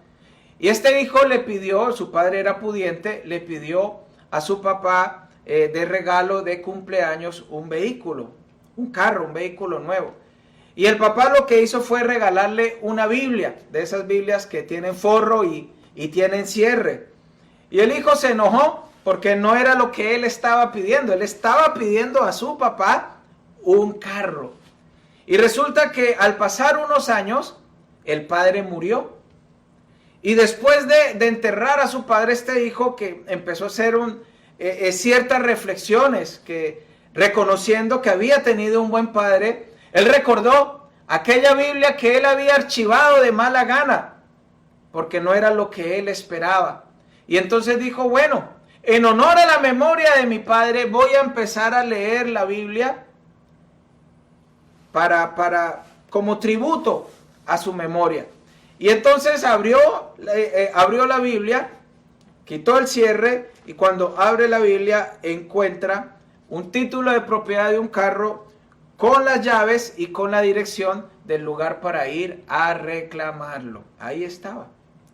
Y este hijo le pidió, su padre era pudiente, le pidió a su papá de regalo de cumpleaños un vehículo, un carro, un vehículo nuevo. Y el papá lo que hizo fue regalarle una Biblia, de esas Biblias que tienen forro y tienen cierre. Y el hijo se enojó porque no era lo que él estaba pidiendo. Él estaba pidiendo a su papá un carro. Y resulta que al pasar unos años, el padre murió. Y después de enterrar a su padre, este hijo que empezó a hacer ciertas reflexiones, que reconociendo que había tenido un buen padre, él recordó aquella Biblia que él había archivado de mala gana, porque no era lo que él esperaba. Y entonces dijo, bueno, en honor a la memoria de mi padre, voy a empezar a leer la Biblia como tributo a su memoria. Y entonces abrió la Biblia, quitó el cierre, y cuando abre la Biblia encuentra un título de propiedad de un carro con las llaves y con la dirección del lugar para ir a reclamarlo. Ahí estaba.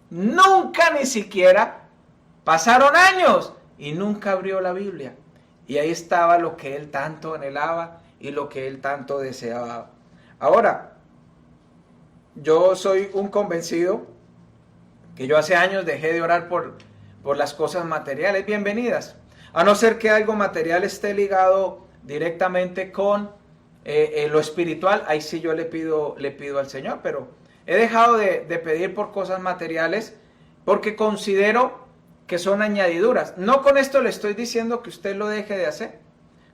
Nunca ni siquiera pasaron años y nunca abrió la Biblia. Y ahí estaba lo que él tanto anhelaba y lo que él tanto deseaba. Ahora, yo soy un convencido que yo hace años dejé de orar por las cosas materiales. Bienvenidas. A no ser que algo material esté ligado directamente con lo espiritual, ahí sí yo le pido al Señor. Pero he dejado de pedir por cosas materiales porque considero que son añadiduras. No con esto le estoy diciendo que usted lo deje de hacer,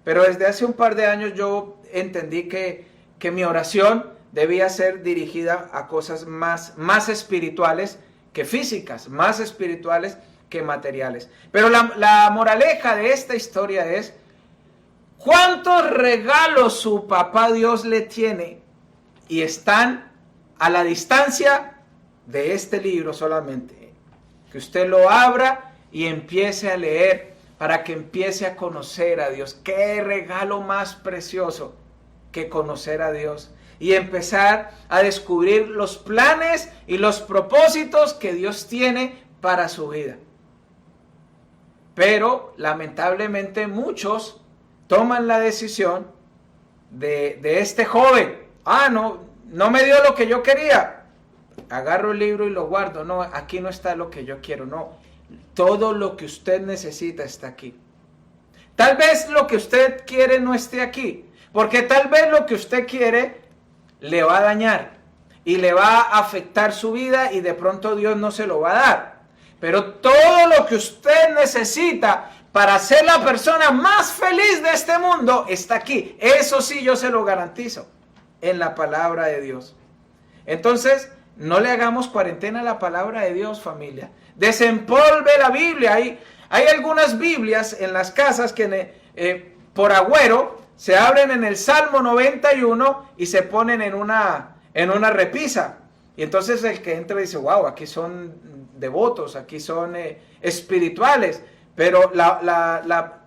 pero desde hace un par de años yo entendí que mi oración debía ser dirigida a cosas más espirituales que físicas, más espirituales que materiales. Pero la moraleja de esta historia es: ¿cuántos regalos su papá Dios le tiene y están a la distancia de este libro solamente? Que usted lo abra y empiece a leer para que empiece a conocer a Dios. ¡Qué regalo más precioso que conocer a Dios! Y empezar a descubrir los planes y los propósitos que Dios tiene para su vida. Pero lamentablemente muchos toman la decisión de este joven. No me dio lo que yo quería. Agarro el libro y lo guardo. No, aquí no está lo que yo quiero. No, todo lo que usted necesita está aquí. Tal vez lo que usted quiere no esté aquí, porque tal vez lo que usted quiere le va a dañar y le va a afectar su vida y de pronto Dios no se lo va a dar. Pero todo lo que usted necesita para ser la persona más feliz de este mundo está aquí. Eso sí yo se lo garantizo en la palabra de Dios. Entonces, no le hagamos cuarentena a la palabra de Dios, familia. Desempolve la Biblia. Hay algunas Biblias en las casas que por agüero se abren en el Salmo 91 y se ponen en una repisa. Y entonces el que entra dice, wow, aquí son devotos, aquí son espirituales. Pero la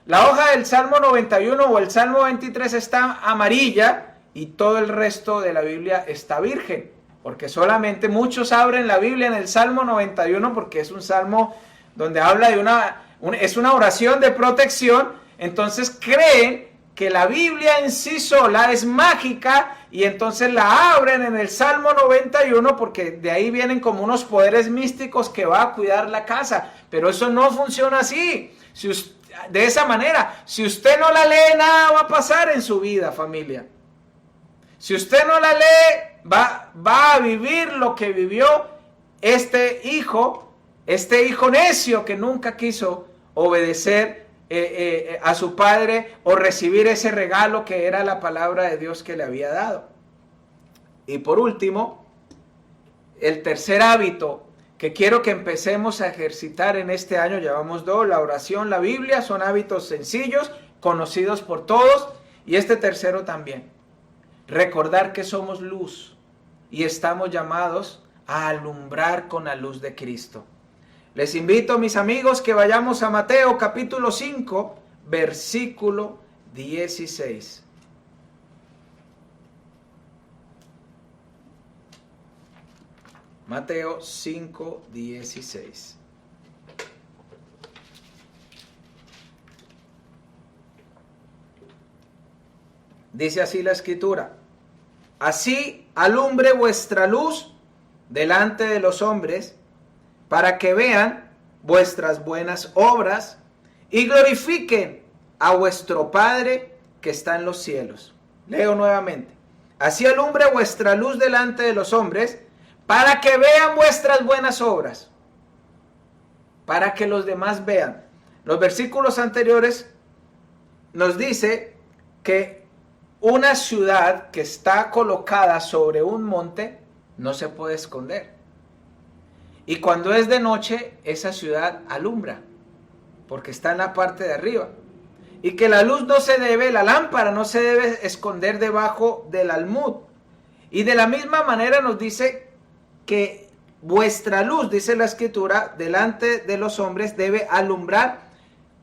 hoja del Salmo 91 o el Salmo 23 está amarilla y todo el resto de la Biblia está virgen. Porque solamente muchos abren la Biblia en el Salmo 91 porque es un salmo donde habla de es una oración de protección. Entonces creen que la Biblia en sí sola es mágica y entonces la abren en el Salmo 91 porque de ahí vienen como unos poderes místicos que va a cuidar la casa. Pero eso no funciona así. De esa manera, si usted no la lee, nada va a pasar en su vida, familia. Si usted no la lee, va a vivir lo que vivió este hijo necio que nunca quiso obedecer a su padre o recibir ese regalo que era la palabra de Dios que le había dado. Y por último, el tercer hábito que quiero que empecemos a ejercitar en este año, llevamos dos, la oración, la Biblia, son hábitos sencillos, conocidos por todos, y este tercero también. Recordar que somos luz y estamos llamados a alumbrar con la luz de Cristo. Les invito, mis amigos, que vayamos a Mateo capítulo 5, versículo 16. Mateo 5, 16. Dice así la Escritura: así alumbre vuestra luz delante de los hombres, para que vean vuestras buenas obras y glorifiquen a vuestro Padre que está en los cielos. Leo nuevamente: así alumbre vuestra luz delante de los hombres, para que vean vuestras buenas obras, para que los demás vean. Los versículos anteriores nos dice que una ciudad que está colocada sobre un monte no se puede esconder. Y cuando es de noche, esa ciudad alumbra, porque está en la parte de arriba. Y que la luz la lámpara no se debe esconder debajo del almud. Y de la misma manera nos dice que vuestra luz, dice la Escritura, delante de los hombres debe alumbrar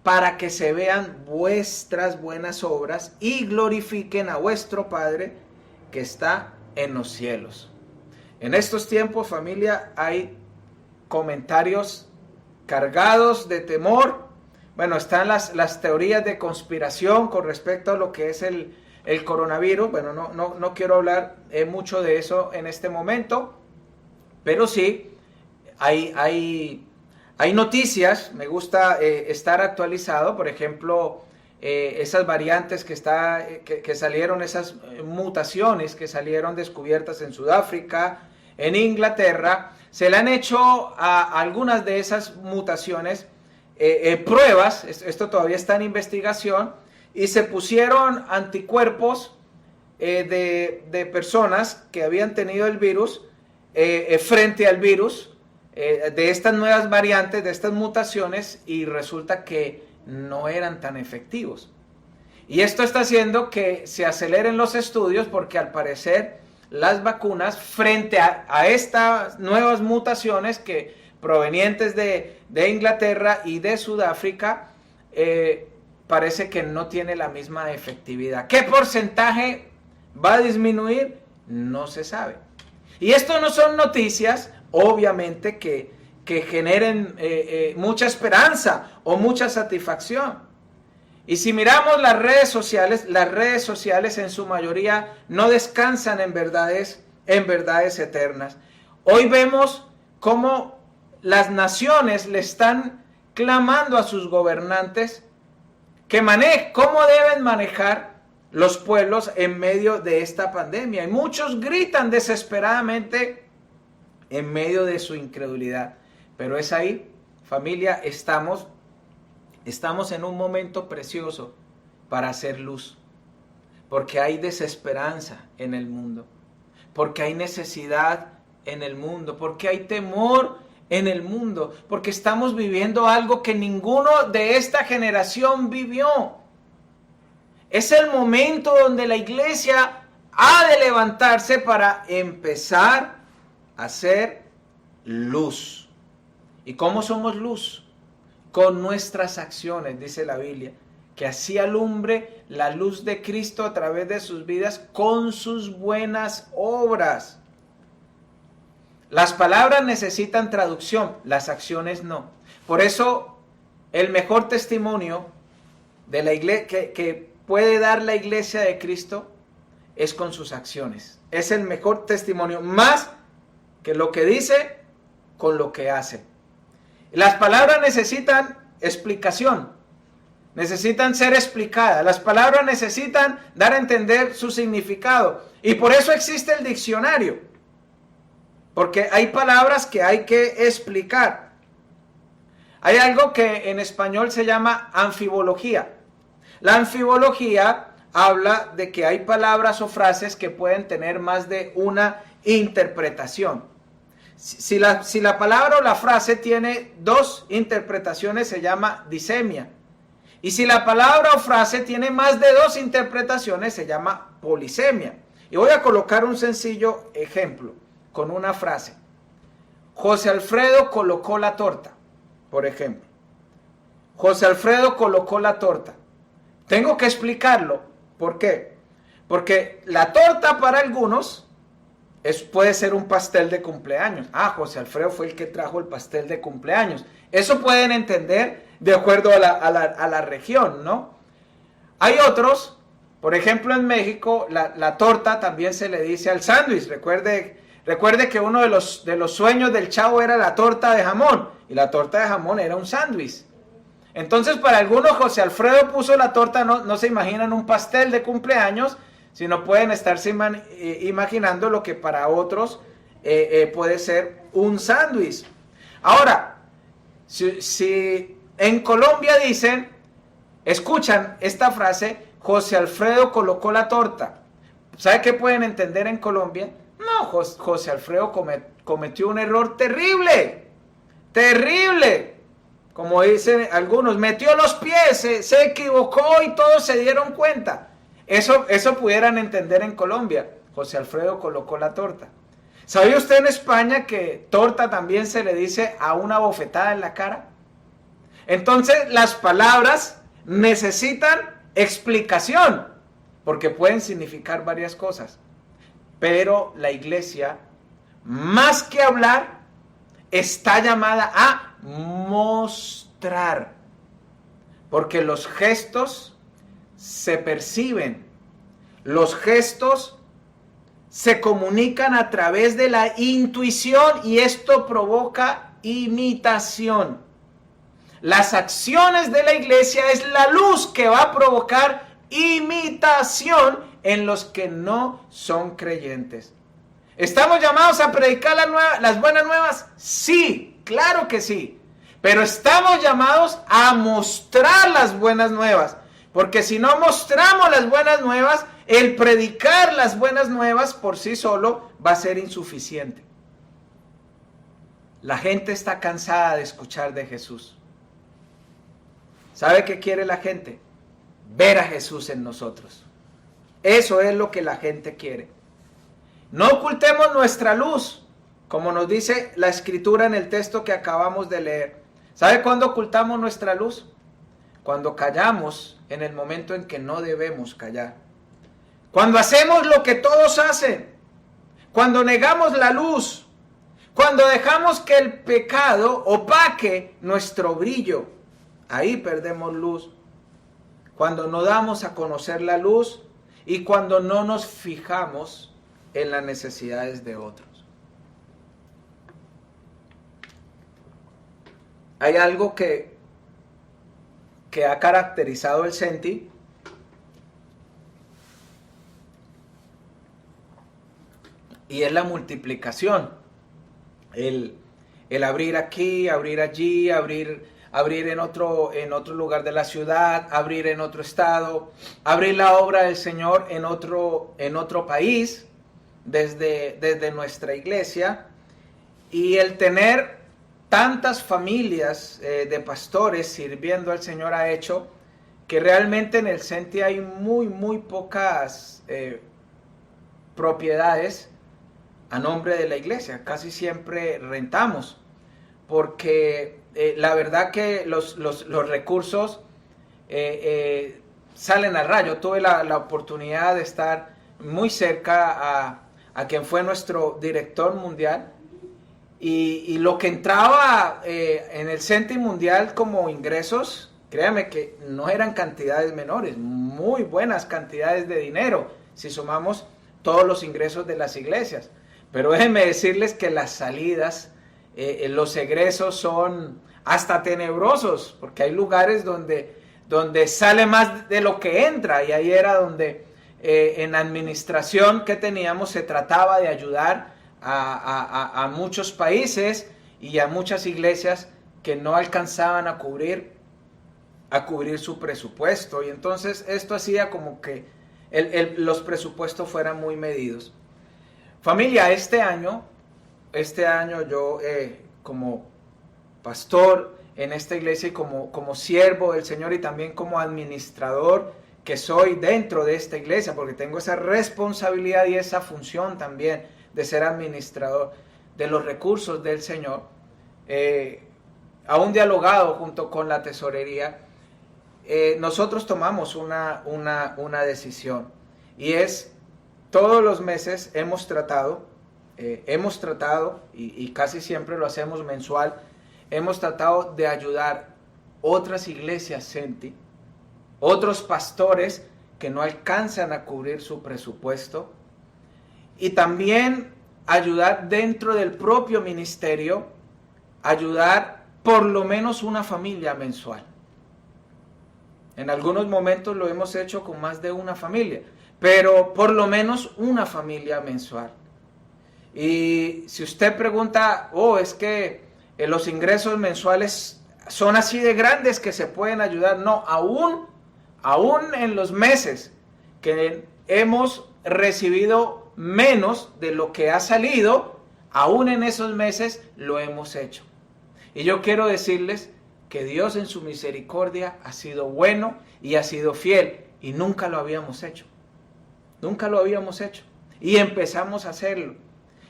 para que se vean vuestras buenas obras y glorifiquen a vuestro Padre que está en los cielos. En estos tiempos, familia, hay comentarios cargados de temor. Bueno, están las teorías de conspiración con respecto a lo que es el coronavirus. Bueno, no quiero hablar mucho de eso en este momento, pero sí hay noticias. Me gusta estar actualizado. Por ejemplo, esas variantes que salieron, esas mutaciones que salieron descubiertas en Sudáfrica, en Inglaterra. Se le han hecho a algunas de esas mutaciones pruebas. Esto todavía está en investigación, y se pusieron anticuerpos de personas que habían tenido el virus frente al virus de estas nuevas variantes, de estas mutaciones, y resulta que no eran tan efectivos. Y esto está haciendo que se aceleren los estudios, porque al parecer las vacunas frente a estas nuevas mutaciones que provenientes de Inglaterra y de Sudáfrica, parece que no tiene la misma efectividad. ¿Qué porcentaje va a disminuir? No se sabe. Y esto no son noticias, obviamente, que generen mucha esperanza o mucha satisfacción. Y si miramos las redes sociales en su mayoría no descansan en verdades eternas. Hoy vemos cómo las naciones le están clamando a sus gobernantes cómo deben manejar los pueblos en medio de esta pandemia. Y muchos gritan desesperadamente en medio de su incredulidad. Pero es ahí, familia, estamos Estamos en un momento precioso para hacer luz, porque hay desesperanza en el mundo, porque hay necesidad en el mundo, porque hay temor en el mundo, porque estamos viviendo algo que ninguno de esta generación vivió. Es el momento donde la iglesia ha de levantarse para empezar a hacer luz. ¿Y cómo somos luz? Con nuestras acciones, dice la Biblia, que así alumbre la luz de Cristo a través de sus vidas con sus buenas obras. Las palabras necesitan traducción, las acciones no. Por eso, el mejor testimonio de la iglesia que puede dar la iglesia de Cristo es con sus acciones. Es el mejor testimonio, más que lo que dice con lo que hace. Las palabras necesitan explicación, necesitan ser explicadas. Las palabras necesitan dar a entender su significado. Y por eso existe el diccionario, porque hay palabras que hay que explicar. Hay algo que en español se llama anfibología. La anfibología habla de que hay palabras o frases que pueden tener más de una interpretación. Si la palabra o la frase tiene dos interpretaciones, se llama disemia. Y si la palabra o frase tiene más de dos interpretaciones, se llama polisemia. Y voy a colocar un sencillo ejemplo con una frase. José Alfredo colocó la torta, por ejemplo. José Alfredo colocó la torta. Tengo que explicarlo. ¿Por qué? Porque la torta para algunos puede ser un pastel de cumpleaños. Ah, José Alfredo fue el que trajo el pastel de cumpleaños. Eso pueden entender de acuerdo a la región, ¿no? Hay otros, por ejemplo en México, la torta también se le dice al sándwich. Recuerde que uno de los sueños del Chavo era la torta de jamón. Y la torta de jamón era un sándwich. Entonces para algunos José Alfredo puso la torta, no se imaginan un pastel de cumpleaños, sino pueden estarse imaginando lo que para otros puede ser un sándwich. Ahora, si en Colombia dicen, escuchan esta frase, José Alfredo colocó la torta, ¿sabe qué pueden entender en Colombia? No, José Alfredo cometió un error terrible, terrible. Como dicen algunos, metió los pies, se equivocó y todos se dieron cuenta. Eso pudieran entender en Colombia. José Alfredo colocó la torta. ¿Sabía usted en España que torta también se le dice a una bofetada en la cara? Entonces las palabras necesitan explicación, porque pueden significar varias cosas. Pero la iglesia, más que hablar, está llamada a mostrar, porque los gestos se perciben, los gestos se comunican a través de la intuición y esto provoca imitación. Las acciones de la iglesia es la luz que va a provocar imitación en los que no son creyentes. ¿Estamos llamados a predicar las buenas nuevas? Sí, claro que sí. Pero estamos llamados a mostrar las buenas nuevas. Porque si no mostramos las buenas nuevas, el predicar las buenas nuevas por sí solo va a ser insuficiente. La gente está cansada de escuchar de Jesús. ¿Sabe qué quiere la gente? Ver a Jesús en nosotros. Eso es lo que la gente quiere. No ocultemos nuestra luz, como nos dice la escritura en el texto que acabamos de leer. ¿Sabe cuándo ocultamos nuestra luz? Cuando callamos en el momento en que no debemos callar. Cuando hacemos lo que todos hacen. Cuando negamos la luz. Cuando dejamos que el pecado opaque nuestro brillo. Ahí perdemos luz. Cuando no damos a conocer la luz y cuando no nos fijamos en las necesidades de otros. Hay algo que ha caracterizado el Senti y es la multiplicación. El abrir aquí, abrir allí, abrir abrir en otro lugar de la ciudad, abrir en otro estado, abrir la obra del Señor en otro país, desde nuestra iglesia. Y el tener tantas familias de pastores sirviendo al Señor ha hecho que realmente en el CENTI hay muy pocas propiedades a nombre de la iglesia. Casi siempre rentamos, porque la verdad que los recursos salen al rayo. Tuve la oportunidad de estar muy cerca a quien fue nuestro director mundial, y lo que entraba en el CENTI mundial como ingresos, créame que no eran cantidades menores, muy buenas cantidades de dinero, si sumamos todos los ingresos de las iglesias. Pero déjenme decirles que las salidas, los egresos son hasta tenebrosos, porque hay lugares donde sale más de lo que entra, y ahí era donde en administración que teníamos se trataba de ayudar a muchos países y a muchas iglesias que no alcanzaban a cubrir su presupuesto, y entonces esto hacía como que los presupuestos fueran muy medidos. Familia, este año yo como pastor en esta iglesia y como siervo del Señor, y también como administrador que soy dentro de esta iglesia, porque tengo esa responsabilidad y esa función también de ser administrador de los recursos del Señor, aún dialogado junto con la tesorería, nosotros tomamos una decisión, y es: todos los meses hemos tratado, y casi siempre lo hacemos mensual, hemos tratado de ayudar otras iglesias CENTI, otros pastores que no alcanzan a cubrir su presupuesto, y también ayudar dentro del propio ministerio, ayudar por lo menos una familia mensual. En algunos momentos lo hemos hecho con más de una familia, pero por lo menos una familia mensual. Y si usted pregunta, es que los ingresos mensuales son así de grandes que se pueden ayudar. No, aún en los meses que hemos recibido menos de lo que ha salido, aún en esos meses lo hemos hecho. Y yo quiero decirles que Dios en su misericordia ha sido bueno y ha sido fiel, y nunca lo habíamos hecho. Nunca lo habíamos hecho. Y empezamos a hacerlo.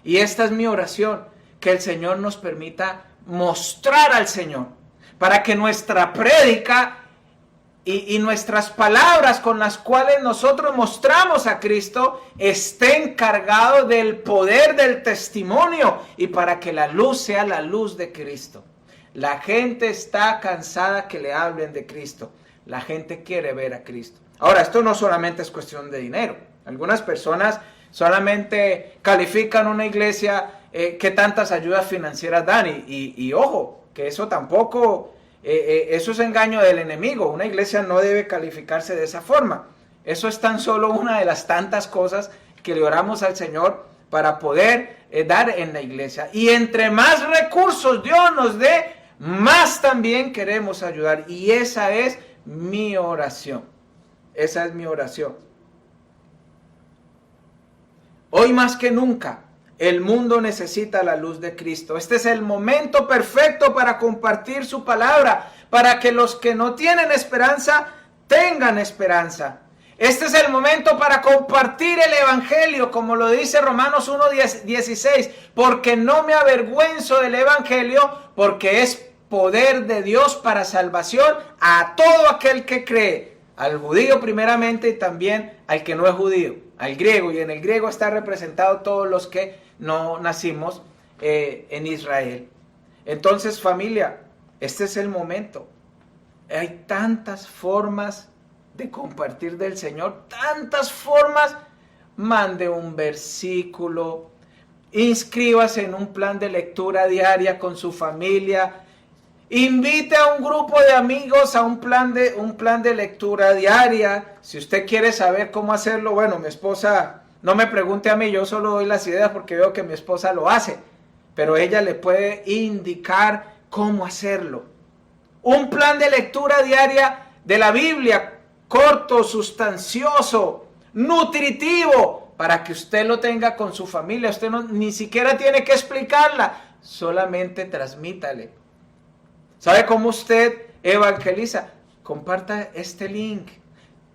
Y esta es mi oración, que el Señor nos permita mostrar al Señor, para que nuestra prédica y nuestras palabras con las cuales nosotros mostramos a Cristo estén cargados del poder del testimonio, y para que la luz sea la luz de Cristo. La gente está cansada que le hablen de Cristo. La gente quiere ver a Cristo. Ahora, esto no solamente es cuestión de dinero. Algunas personas solamente califican una iglesia que tantas ayudas financieras dan, y ojo, que eso tampoco, eso es engaño del enemigo. Una iglesia no debe calificarse de esa forma. Eso es tan solo una de las tantas cosas que le oramos al Señor para poder dar en la iglesia. Y entre más recursos Dios nos dé, más también queremos ayudar. Y esa es mi oración. Esa es mi oración. Hoy más que nunca, el mundo necesita la luz de Cristo. Este es el momento perfecto para compartir su palabra, para que los que no tienen esperanza tengan esperanza. Este es el momento para compartir el evangelio, como lo dice Romanos 1:16, porque no me avergüenzo del evangelio, porque es poder de Dios para salvación a todo aquel que cree, al judío primeramente, y también al que no es judío, al griego, y en el griego está representado todos los que no nacimos en Israel. Entonces, familia, este es el momento. Hay tantas formas de compartir del Señor, tantas formas. Mande un versículo, inscríbase en un plan de lectura diaria con su familia, invite a un grupo de amigos a un plan de lectura diaria. Si usted quiere saber cómo hacerlo, bueno, mi esposa, no me pregunte a mí, yo solo doy las ideas porque veo que mi esposa lo hace, pero ella le puede indicar cómo hacerlo. Un plan de lectura diaria de la Biblia, corto, sustancioso, nutritivo, para que usted lo tenga con su familia. Usted ni siquiera tiene que explicarla, solamente transmítale. ¿Sabe cómo usted evangeliza? Comparta este link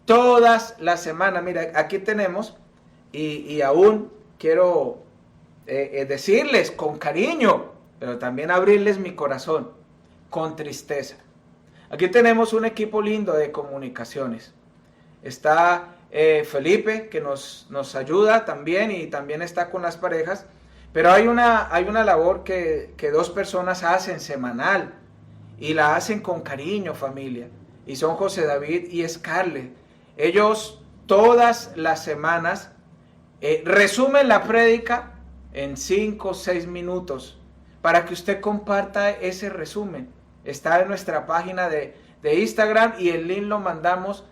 todas las semanas. Mira, aquí tenemos, y aún quiero decirles con cariño, pero también abrirles mi corazón con tristeza. Aquí tenemos un equipo lindo de comunicaciones. Está Felipe, que nos ayuda también, y también está con las parejas. Pero hay una labor que dos personas hacen semanal, y la hacen con cariño, familia. Y son José David y Scarlett. Ellos todas las semanas resumen la prédica en 5 o 6 minutos, para que usted comparta ese resumen. Está en nuestra página de Instagram, y el link lo mandamos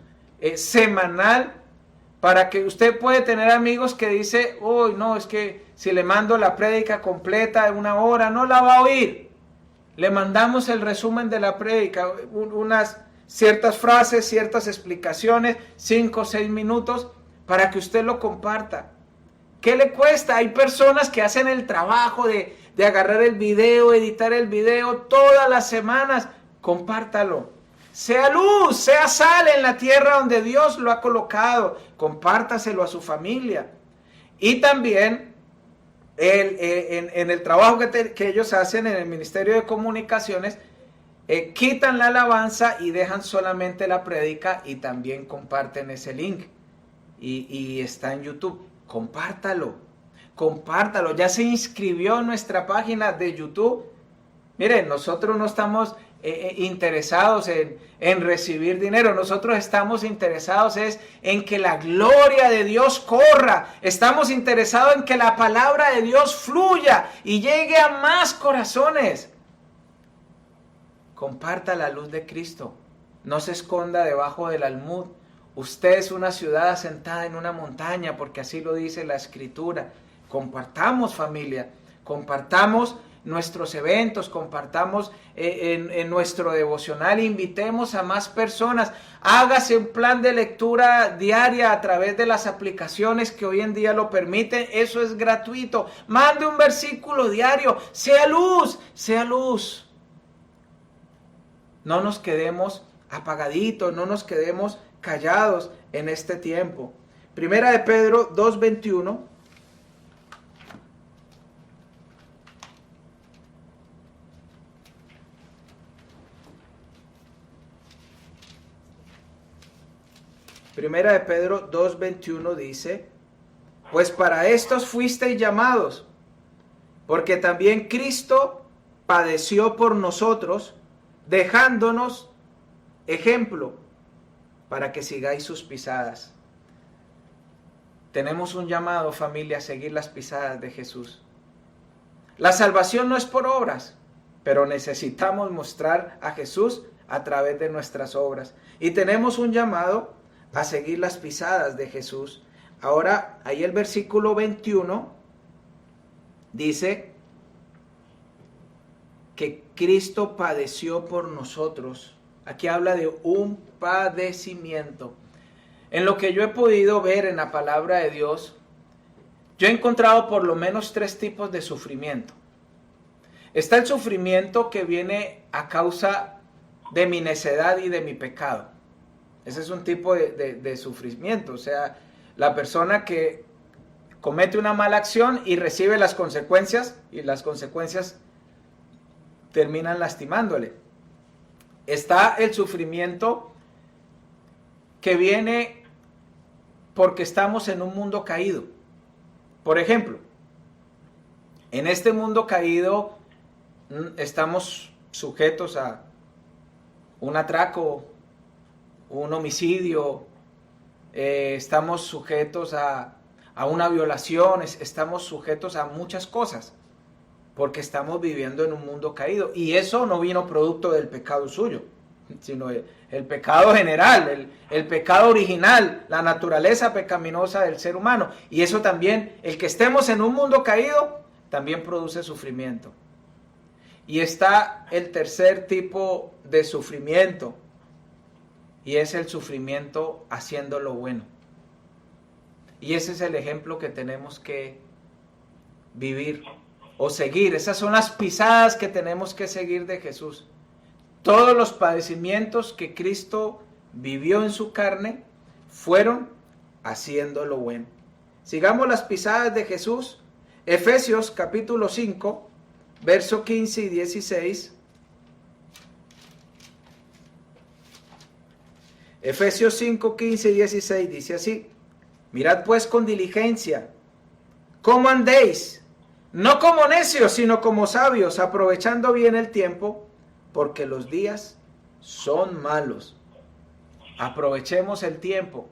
semanal, para que usted puede tener amigos que dice, uy, no, es que si le mando la prédica completa de 1 hora, no la va a oír. Le mandamos el resumen de la prédica, unas ciertas frases, ciertas explicaciones, 5 o 6 minutos, para que usted lo comparta. ¿Qué le cuesta? Hay personas que hacen el trabajo de agarrar el video, editar el video todas las semanas. Compártalo. Sea luz, sea sal en la tierra donde Dios lo ha colocado. Compártaselo a su familia. Y también en el trabajo que ellos hacen en el Ministerio de Comunicaciones, quitan la alabanza y dejan solamente la prédica, y también comparten ese link. Y está en YouTube. Compártalo, compártalo. Ya se inscribió en nuestra página de YouTube. Miren, nosotros no estamos interesados en recibir dinero. Nosotros estamos interesados en que la gloria de Dios corra. Estamos interesados en que la palabra de Dios fluya y llegue a más corazones. Comparta la luz de Cristo. No se esconda debajo del almud. Usted es una ciudad asentada en una montaña, porque así lo dice la Escritura. Compartamos, familia, compartamos nuestros eventos, compartamos en nuestro devocional, invitemos a más personas. Hágase un plan de lectura diaria a través de las aplicaciones que hoy en día lo permiten. Eso es gratuito. Mande un versículo diario. Sea luz, sea luz. No nos quedemos apagaditos, no nos quedemos callados en este tiempo. Primera de Pedro 2:21. Primera de Pedro 2:21 dice: pues para estos fuisteis llamados, porque también Cristo padeció por nosotros, dejándonos ejemplo para que sigáis sus pisadas. Tenemos un llamado, familia, a seguir las pisadas de Jesús. La salvación no es por obras, pero necesitamos mostrar a Jesús a través de nuestras obras. Y tenemos un llamado a seguir las pisadas de Jesús. Ahora, ahí el versículo 21 dice que Cristo padeció por nosotros. Aquí habla de un padecimiento. En lo que yo he podido ver en la palabra de Dios, yo he encontrado por lo menos 3 tipos de sufrimiento. Está el sufrimiento que viene a causa de mi necedad y de mi pecado. Ese es un tipo de sufrimiento. O sea, la persona que comete una mala acción y recibe las consecuencias, y las consecuencias terminan lastimándole. Está el sufrimiento que viene porque estamos en un mundo caído. Por ejemplo, en este mundo caído estamos sujetos a un atraco, un homicidio, estamos sujetos a una violación, estamos sujetos a muchas cosas, porque estamos viviendo en un mundo caído. Y eso no vino producto del pecado suyo, sino el pecado general, el pecado original, la naturaleza pecaminosa del ser humano. Y eso también, el que estemos en un mundo caído, también produce sufrimiento. Y está el tercer tipo de sufrimiento, y es el sufrimiento haciendo lo bueno. Y ese es el ejemplo que tenemos que vivir o seguir. Esas son las pisadas que tenemos que seguir de Jesús. Todos los padecimientos que Cristo vivió en su carne fueron haciendo lo bueno. Sigamos las pisadas de Jesús. Efesios capítulo 5, verso 15 y 16. Efesios 5, 15 y 16 dice así: mirad pues con diligencia cómo andéis, no como necios, sino como sabios, aprovechando bien el tiempo, porque los días son malos. Aprovechemos el tiempo.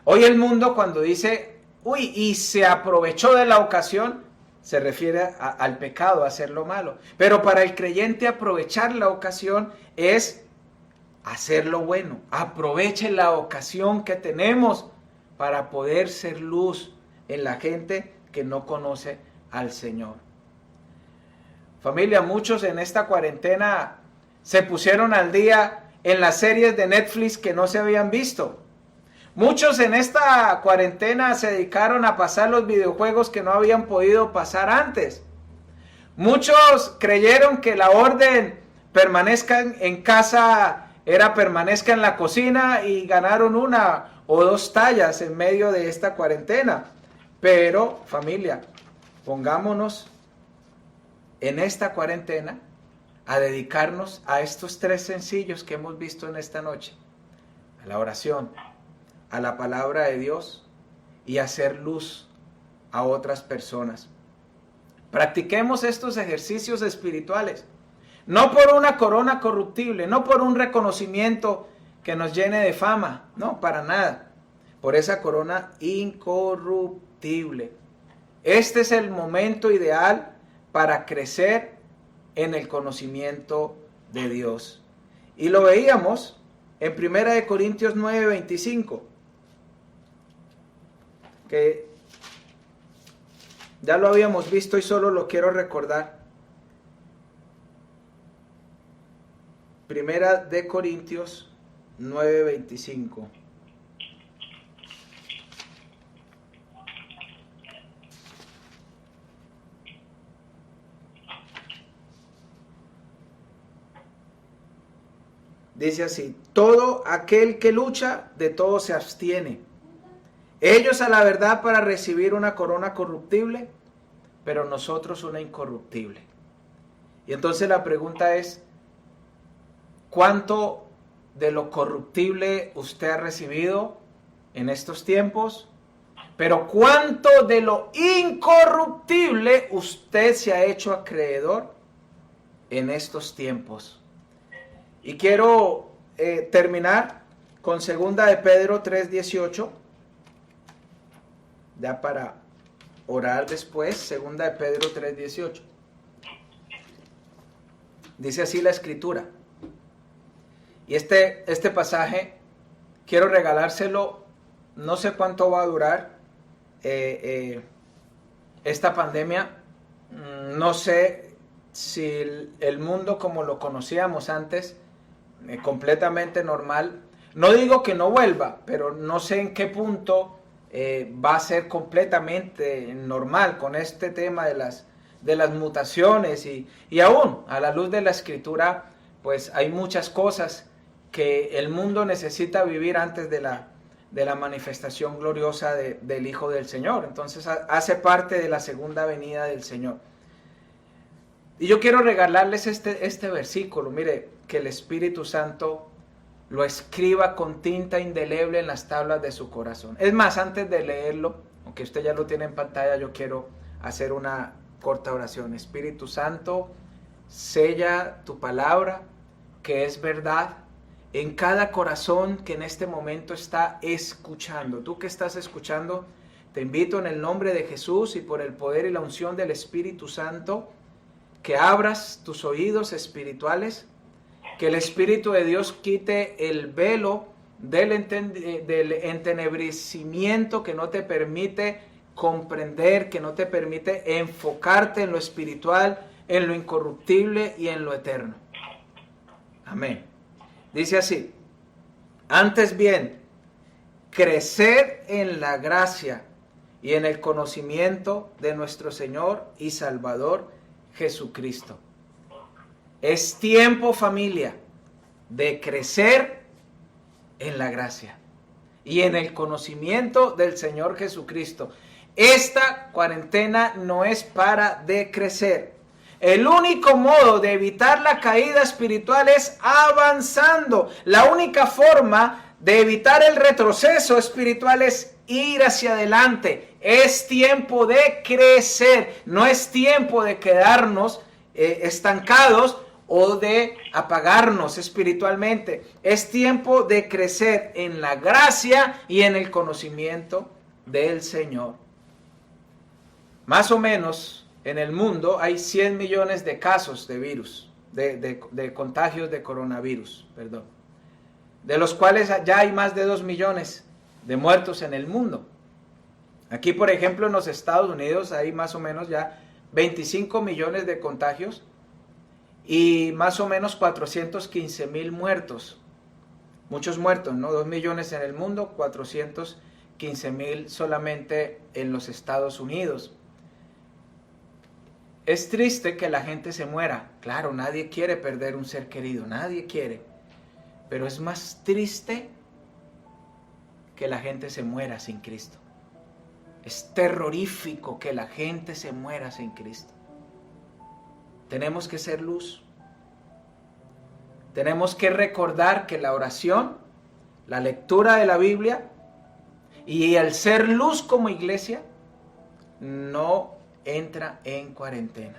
Hoy el mundo, cuando dice, uy, y se aprovechó de la ocasión, se refiere al pecado, a hacer lo malo. Pero para el creyente, aprovechar la ocasión es hacer lo bueno. Aproveche la ocasión que tenemos para poder ser luz en la gente que no conoce al Señor. Familia, muchos en esta cuarentena se pusieron al día en las series de Netflix que no se habían visto. Muchos en esta cuarentena se dedicaron a pasar los videojuegos que no habían podido pasar antes. Muchos creyeron que la orden permanezcan en casa era permanezca en la cocina, y ganaron 1 o 2 tallas en medio de esta cuarentena. Pero, familia, pongámonos en esta cuarentena a dedicarnos a estos 3 sencillos que hemos visto en esta noche: a la oración, a la palabra de Dios y a hacer luz a otras personas. Practiquemos estos ejercicios espirituales, no por una corona corruptible, no por un reconocimiento que nos llene de fama, no, para nada, por esa corona incorruptible. Este es el momento ideal para crecer en el conocimiento de Dios. Y lo veíamos en 1 Corintios 9:25, que ya lo habíamos visto y solo lo quiero recordar. 1 Corintios 9:25. Dice así: todo aquel que lucha, de todo se abstiene. Ellos a la verdad para recibir una corona corruptible, pero nosotros una incorruptible. Y entonces la pregunta es: ¿cuánto de lo corruptible usted ha recibido en estos tiempos? Pero ¿cuánto de lo incorruptible usted se ha hecho acreedor en estos tiempos? Y quiero terminar con 2 de Pedro 3:18, ya para orar después. 2 de Pedro 3:18. Dice así la Escritura. Y este pasaje quiero regalárselo. No sé cuánto va a durar esta pandemia. No sé si el mundo como lo conocíamos antes, completamente normal. No digo que no vuelva, pero no sé en qué punto va a ser completamente normal con este tema de las mutaciones. Y aún a la luz de la Escritura, pues hay muchas cosas que el mundo necesita vivir antes de la manifestación gloriosa del Hijo del Señor. Entonces hace parte de la segunda venida del Señor. Y yo quiero regalarles este versículo. Mire, que el Espíritu Santo lo escriba con tinta indeleble en las tablas de su corazón. Es más, antes de leerlo, aunque usted ya lo tiene en pantalla, yo quiero hacer una corta oración. Espíritu Santo, sella tu palabra, que es verdad, en cada corazón que en este momento está escuchando. Tú que estás escuchando, te invito en el nombre de Jesús y por el poder y la unción del Espíritu Santo, que abras tus oídos espirituales, que el Espíritu de Dios quite el velo del entenebrecimiento que no te permite comprender, que no te permite enfocarte en lo espiritual, en lo incorruptible y en lo eterno. Amén. Dice así: antes bien, crecer en la gracia y en el conocimiento de nuestro Señor y Salvador Jesucristo. Es tiempo, familia, de crecer en la gracia y en el conocimiento del Señor Jesucristo. Esta cuarentena no es para decrecer. El único modo de evitar la caída espiritual es avanzando. La única forma de evitar el retroceso espiritual es ir hacia adelante. Es tiempo de crecer, no es tiempo de quedarnos estancados o de apagarnos espiritualmente. Es tiempo de crecer en la gracia y en el conocimiento del Señor. Más o menos en el mundo hay 100 millones de casos de virus, de contagios de coronavirus, perdón, de los cuales ya hay más de 2 millones de muertos en el mundo. Aquí, por ejemplo, en los Estados Unidos hay más o menos ya 25 millones de contagios y más o menos 415,000 muertos. Muchos muertos, ¿no? 2 millones en el mundo, 415,000 solamente en los Estados Unidos. Es triste que la gente se muera. Claro, nadie quiere perder un ser querido, nadie quiere. Pero es más triste que la gente se muera sin Cristo. Es terrorífico que la gente se muera sin Cristo. Tenemos que ser luz. Tenemos que recordar que la oración, la lectura de la Biblia y el ser luz como iglesia no entra en cuarentena.